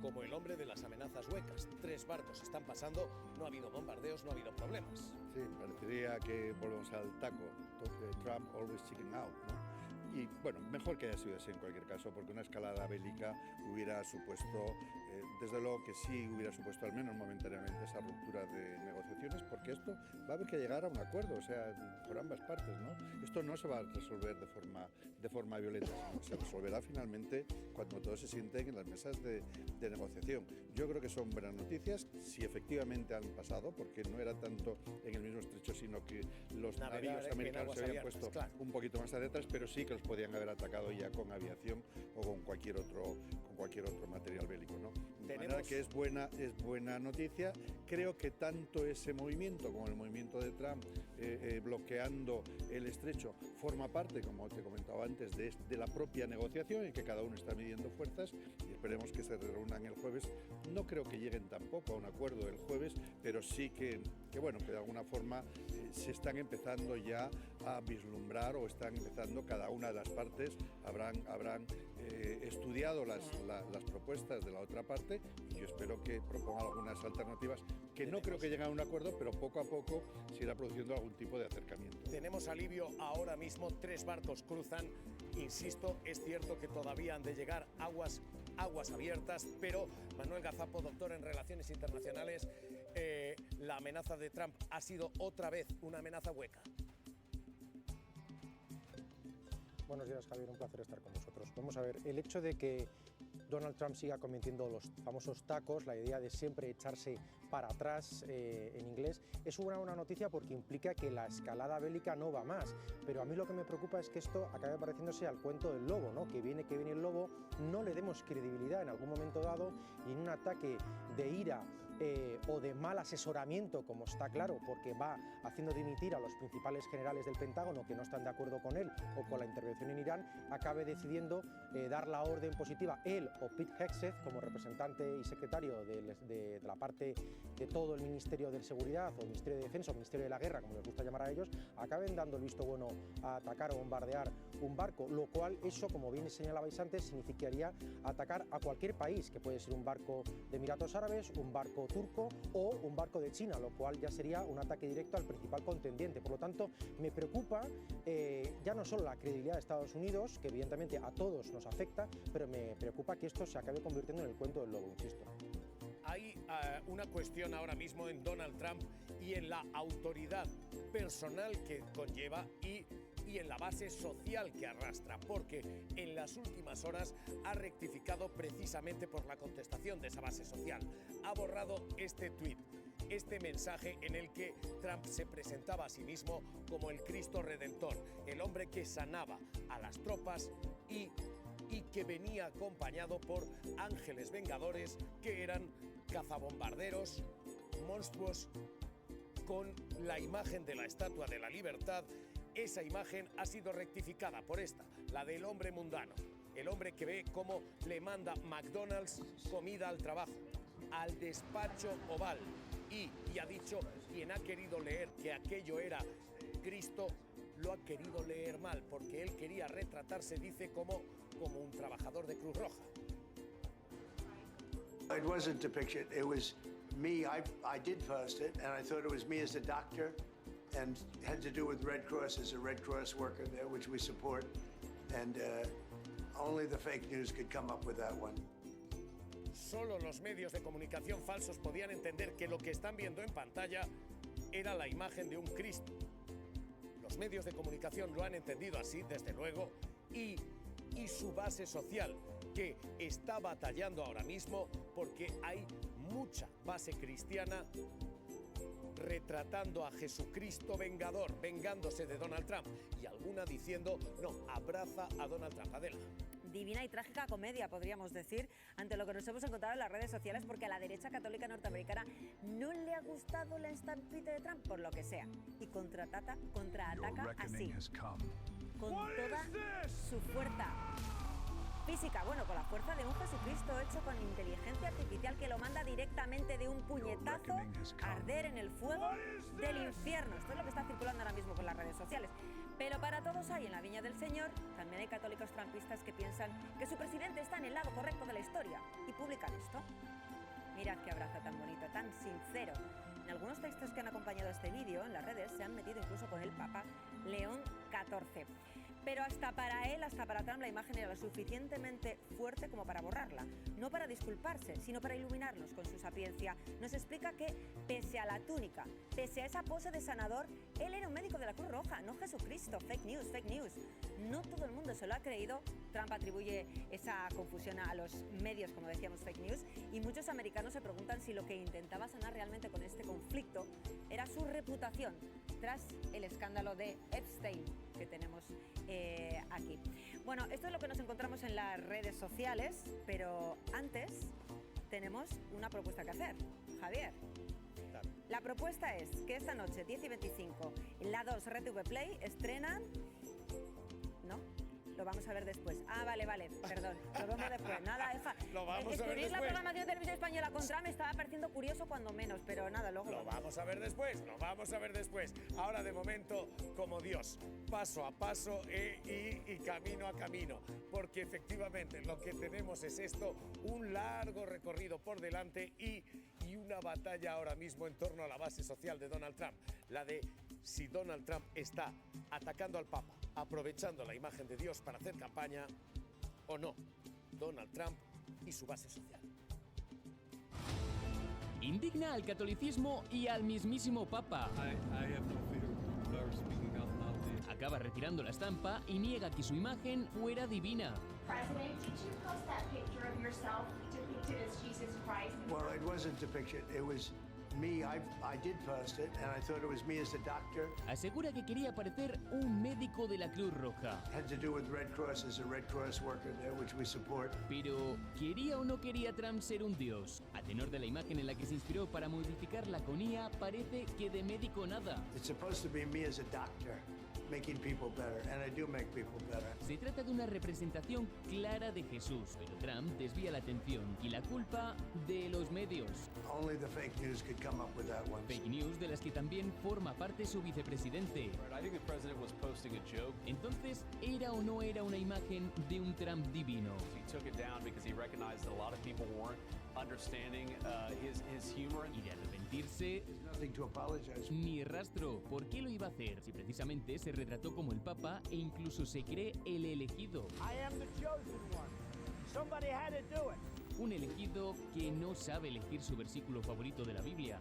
como el hombre de las amenazas huecas. 3 barcos están pasando, no ha habido bombardeos, no ha habido problemas. Sí, parecería que volvemos al taco, Trump always chicken out, ¿no? Y bueno, mejor que haya sido así en cualquier caso, porque una escalada bélica hubiera supuesto, desde luego que sí hubiera supuesto al menos momentáneamente esa ruptura de negociaciones, porque esto va a haber que llegar a un acuerdo, o sea, por ambas partes, ¿no? Esto no se va a resolver de forma violenta, sino que se resolverá finalmente cuando todos se sienten en las mesas de negociación. Yo creo que son buenas noticias, si efectivamente han pasado, porque no era tanto en el mismo estrecho, sino que los navíos americanos se habían puesto un poquito más hacia atrás, pero sí que los podían haber atacado ya con aviación o con cualquier otro material bélico, ¿no? De manera que es buena noticia. Creo que tanto ese movimiento como el movimiento de Trump bloqueando el estrecho forma parte, como te comentaba antes, de la propia negociación en que cada uno está midiendo fuerzas, y esperemos que se reúnan el jueves. No creo que lleguen tampoco a un acuerdo el jueves, pero sí que de alguna forma se están empezando ya a vislumbrar, o están empezando cada una de las partes, habrán estudiado las propuestas de la otra parte, y yo espero que propongan algunas alternativas que no creo que lleguen a un acuerdo, pero poco a poco se irá produciendo algún tipo de acercamiento. Tenemos alivio ahora mismo, 3 barcos cruzan, insisto, es cierto que todavía han de llegar aguas abiertas, pero Manuel Gazapo, doctor en Relaciones Internacionales, la amenaza de Trump ha sido otra vez una amenaza hueca. Buenos días, Javier, un placer estar con vosotros. Vamos a ver, el hecho de que Donald Trump siga cometiendo los famosos tacos, la idea de siempre echarse para atrás en inglés, es una buena noticia porque implica que la escalada bélica no va más. Pero a mí lo que me preocupa es que esto acabe pareciéndose al cuento del lobo, ¿no? Que viene el lobo, no le demos credibilidad en algún momento dado, y en un ataque de ira o de mal asesoramiento, como está claro, porque va haciendo dimitir a los principales generales del Pentágono que no están de acuerdo con él o con la intervención en Irán, acabe decidiendo dar la orden positiva, él o Pete Hegseth, como representante y secretario de la parte de todo el Ministerio de Seguridad o Ministerio de Defensa o Ministerio de la Guerra, como les gusta llamar a ellos, acaben dando el visto bueno a atacar o bombardear un barco, lo cual eso, como bien señalabais antes, significaría atacar a cualquier país, que puede ser un barco de Emiratos Árabes, un barco turco o un barco de China, lo cual ya sería un ataque directo al principal contendiente. Por lo tanto, me preocupa ya no solo la credibilidad de Estados Unidos, que evidentemente a todos nos afecta, pero me preocupa que esto se acabe convirtiendo en el cuento del lobo, insisto. Hay una cuestión ahora mismo en Donald Trump y en la autoridad personal que conlleva y en la base social que arrastra, porque en las últimas horas ha rectificado precisamente por la contestación de esa base social. Ha borrado este tuit, este mensaje en el que Trump se presentaba a sí mismo como el Cristo Redentor, el hombre que sanaba a las tropas y que venía acompañado por ángeles vengadores que eran cazabombarderos, monstruos con la imagen de la Estatua de la Libertad. Esa imagen ha sido rectificada por esta, la del hombre mundano, el hombre que ve cómo le manda McDonald's comida al trabajo, al despacho oval, y ha dicho, quien ha querido leer que aquello era Cristo, lo ha querido leer mal, porque él quería retratarse, dice, como un trabajador de Cruz Roja. It wasn't a picture, it was me. I did post it, and I thought it was me as a doctor, and had to do with Red Cross as a Red Cross worker there, which we support, and only the fake news could come up with that one. Solo los medios de comunicación falsos podían entender que lo que están viendo en pantalla era la imagen de un Cristo. Los medios de comunicación lo han entendido así, desde luego, y su base social, que está batallando ahora mismo porque hay mucha base cristiana retratando a Jesucristo vengador, vengándose de Donald Trump, y alguna diciendo, no, abraza a Donald Trump. Adela. Divina y trágica comedia, podríamos decir, ante lo que nos hemos encontrado en las redes sociales, porque a la derecha católica norteamericana no le ha gustado la estampita de Trump, por lo que sea, y contraataca así, con toda su fuerza. física, bueno, con la fuerza de un Jesucristo hecho con inteligencia artificial que lo manda directamente de un puñetazo a arder en el fuego del infierno. Esto es lo que está circulando ahora mismo por las redes sociales. Pero para todos hay en la viña del Señor, también hay católicos trampistas que piensan que su presidente está en el lado correcto de la historia y publican esto. Mirad qué abrazo tan bonito, tan sincero. En algunos textos que han acompañado este vídeo en las redes se han metido incluso con el Papa León XIV. Pero hasta para él, hasta para Trump, la imagen era lo suficientemente fuerte como para borrarla. No para disculparse, sino para iluminarnos con su sapiencia. Nos explica que, pese a la túnica, pese a esa pose de sanador, él era un médico de la Cruz Roja, no Jesucristo. Fake news, fake news. No todo el mundo se lo ha creído. Trump atribuye esa confusión a los medios, como decíamos, fake news. Y muchos americanos se preguntan si lo que intentaba sanar realmente con este conflicto era su reputación, tras el escándalo de Epstein que tenemos aquí. Bueno, esto es lo que nos encontramos en las redes sociales, pero antes tenemos una propuesta que hacer. Javier. La propuesta es que esta noche, 10 y 25, la 2 RTV Play estrenan... ¿No? Lo vamos a ver después. Ah, vale, perdón. Lo vemos después. Nada, deja. Lo vamos a ver escribir después. La programación de Televisión Española contra me estaba pareciendo curioso cuando menos, pero nada, luego... Lo vamos a ver después, lo vamos a ver después. Ahora, de momento, como Dios, paso a paso y camino a camino. Porque efectivamente lo que tenemos es esto, un largo recorrido por delante y una batalla ahora mismo en torno a la base social de Donald Trump. La de si Donald Trump está atacando al Papa, aprovechando la imagen de Dios para hacer campaña o no. Donald Trump y su base social. Indigna al catolicismo y al mismísimo Papa. Acaba retirando la estampa y niega que su imagen fuera divina. President, did you post that picture of yourself depicted as Jesus Christ? Well, it wasn't depicted. It was me. I did post it, and I thought it was me as a doctor. Asegura que quería parecer un médico de la Cruz Roja. Had to do with Red Cross, as a Red Cross worker there, which we support. Pero, ¿quería o no quería Trump ser un dios? A tenor de la imagen en la que se inspiró para modificar la conía, parece que de médico nada. It's supposed to be me as a doctor, making people better, and I do make people better. Se trata de una representación clara de Jesús, pero Trump desvía la atención y la culpa de los medios. Only the fake news could come up with that one. Fake news de las que también forma parte su vicepresidente. Entonces, ¿era o no era una imagen de un Trump divino? Y de arrepentirse, ni rastro. ¿Por qué lo iba a hacer? Si precisamente se retrató como el Papa e incluso se cree el elegido. Un elegido que no sabe elegir su versículo favorito de la Biblia.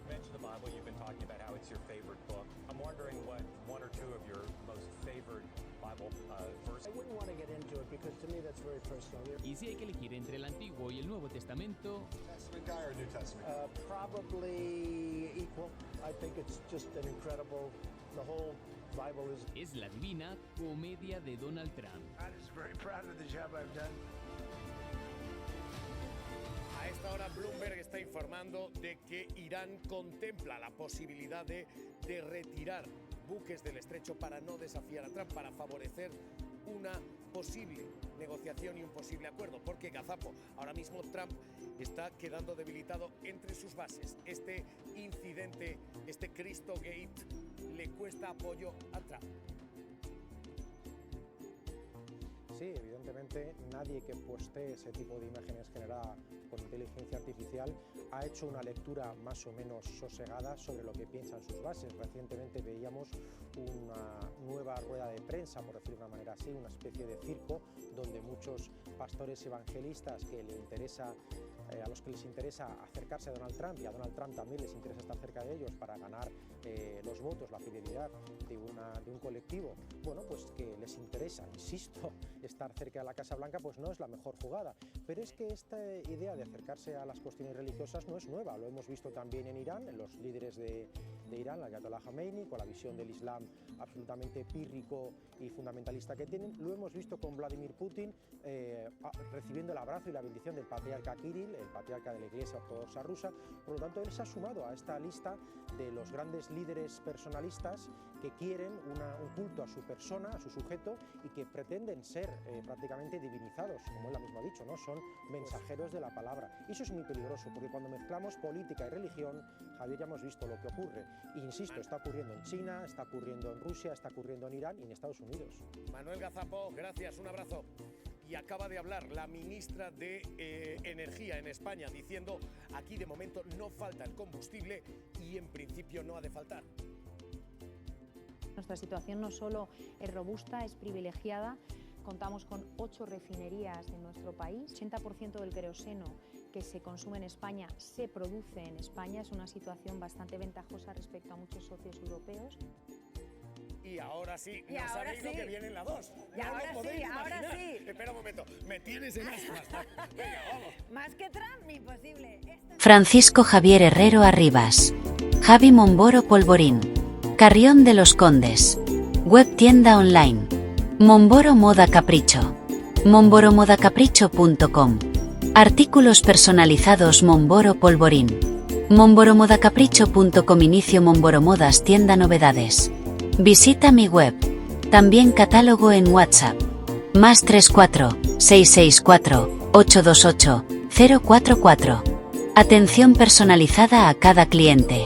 Y si hay que elegir entre el Antiguo y el Nuevo Testamento, es la divina comedia de Donald Trump. A esta hora Bloomberg está informando de que Irán contempla la posibilidad de retirar buques del estrecho para no desafiar a Trump, para favorecer una posible negociación y un posible acuerdo, porque gazapo, ahora mismo Trump está quedando debilitado entre sus bases. Este incidente, este Cristo Gate, le cuesta apoyo a Trump. Sí, evidentemente nadie que postee ese tipo de imágenes generadas con inteligencia artificial ha hecho una lectura más o menos sosegada sobre lo que piensan sus bases. Recientemente veíamos una nueva rueda de prensa, por decirlo de una manera así, una especie de circo donde muchos pastores evangelistas a los que les interesa acercarse a Donald Trump, y a Donald Trump también les interesa estar cerca de ellos para ganar los votos, la fidelidad de un colectivo, bueno, pues que les interesa, insisto, estar cerca de la Casa Blanca, pues no es la mejor jugada. Pero es que esta idea de acercarse a las cuestiones religiosas no es nueva, lo hemos visto también en Irán, en los líderes de Irán, el Ayatollah Khomeini, con la visión del Islam absolutamente pírrico y fundamentalista que tienen, lo hemos visto con Vladimir Putin recibiendo el abrazo y la bendición del patriarca Kirill, el patriarca de la Iglesia Ortodoxa rusa. Por lo tanto, él se ha sumado a esta lista de los grandes líderes personalistas que quieren un culto a su persona, a su sujeto, y que pretenden ser prácticamente divinizados, como él mismo ha dicho, ¿no? Son mensajeros de la palabra. Y eso es muy peligroso, porque cuando mezclamos política y religión, Javier, ya hemos visto lo que ocurre. E insisto, está ocurriendo en China, está ocurriendo en Rusia, está ocurriendo en Irán y en Estados Unidos. Manuel Gazapo, gracias, un abrazo. Y acaba de hablar la ministra de Energía en España diciendo aquí de momento no falta el combustible y en principio no ha de faltar. Nuestra situación no solo es robusta, es privilegiada. Contamos con 8 refinerías en nuestro país. 80% del queroseno que se consume en España se produce en España. Es una situación bastante ventajosa respecto a muchos socios europeos. Y ahora sí, nos han dicho que viene la 2. Y no ahora lo podéis sí, imaginar. ahora sí. Espera un momento, me tienes en ascuas. Venga, vamos. Más que Trump, imposible. Francisco Javier Herrero Arribas. Javi Momboro Polvorín. Carrión de los Condes. Web tienda online. Momboro Moda Capricho. momboromodacapricho.com. Artículos personalizados Momboro Polvorín. momboromodacapricho.com. Inicio Momboro Modas tienda novedades. Visita mi web. También catálogo en WhatsApp. +34 664 828 044. Atención personalizada a cada cliente.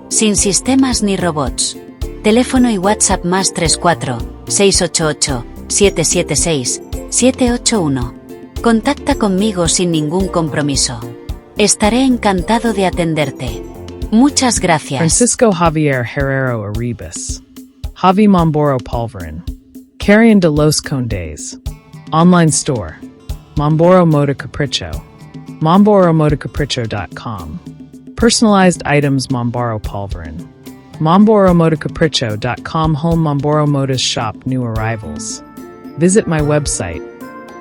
Sin sistemas ni robots. Teléfono y WhatsApp +34 688 776 781. Contacta conmigo sin ningún compromiso. Estaré encantado de atenderte. Muchas gracias. Francisco Javier Herrero Arribas. Javi Momboro Polvorín. Carrión de los Condes. Online store. Momboro Moda Capricho. momboromodacapricho.com. Personalized items Momboro Polvorín. momboromodacapricho.com. Home Momboro Modas shop new arrivals. Visit my website.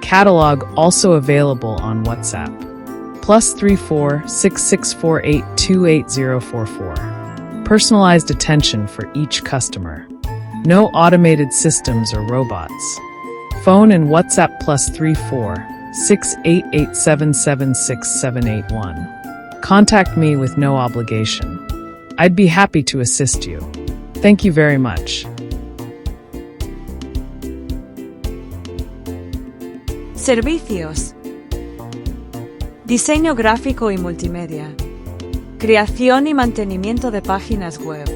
Catalog also available on WhatsApp. +34 6648 28044. Personalized attention for each customer. No automated systems or robots. Phone and WhatsApp +34 688776781. Contact me with no obligation. I'd be happy to assist you. Thank you very much. Servicios. Diseño gráfico y multimedia. Creación y mantenimiento de páginas web.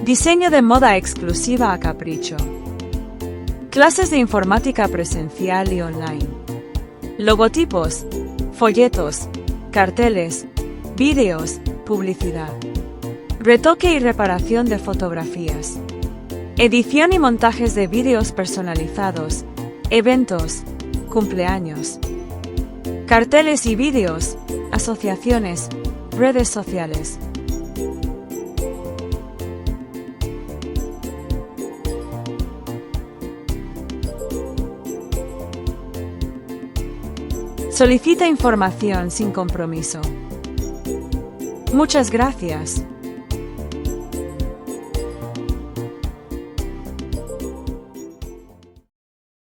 Diseño de moda exclusiva a capricho. Clases de informática presencial y online. Logotipos, folletos, carteles, vídeos, publicidad. Retoque y reparación de fotografías. Edición y montajes de vídeos personalizados, eventos, cumpleaños. Carteles y vídeos, asociaciones, redes sociales. Solicita información sin compromiso. Muchas gracias.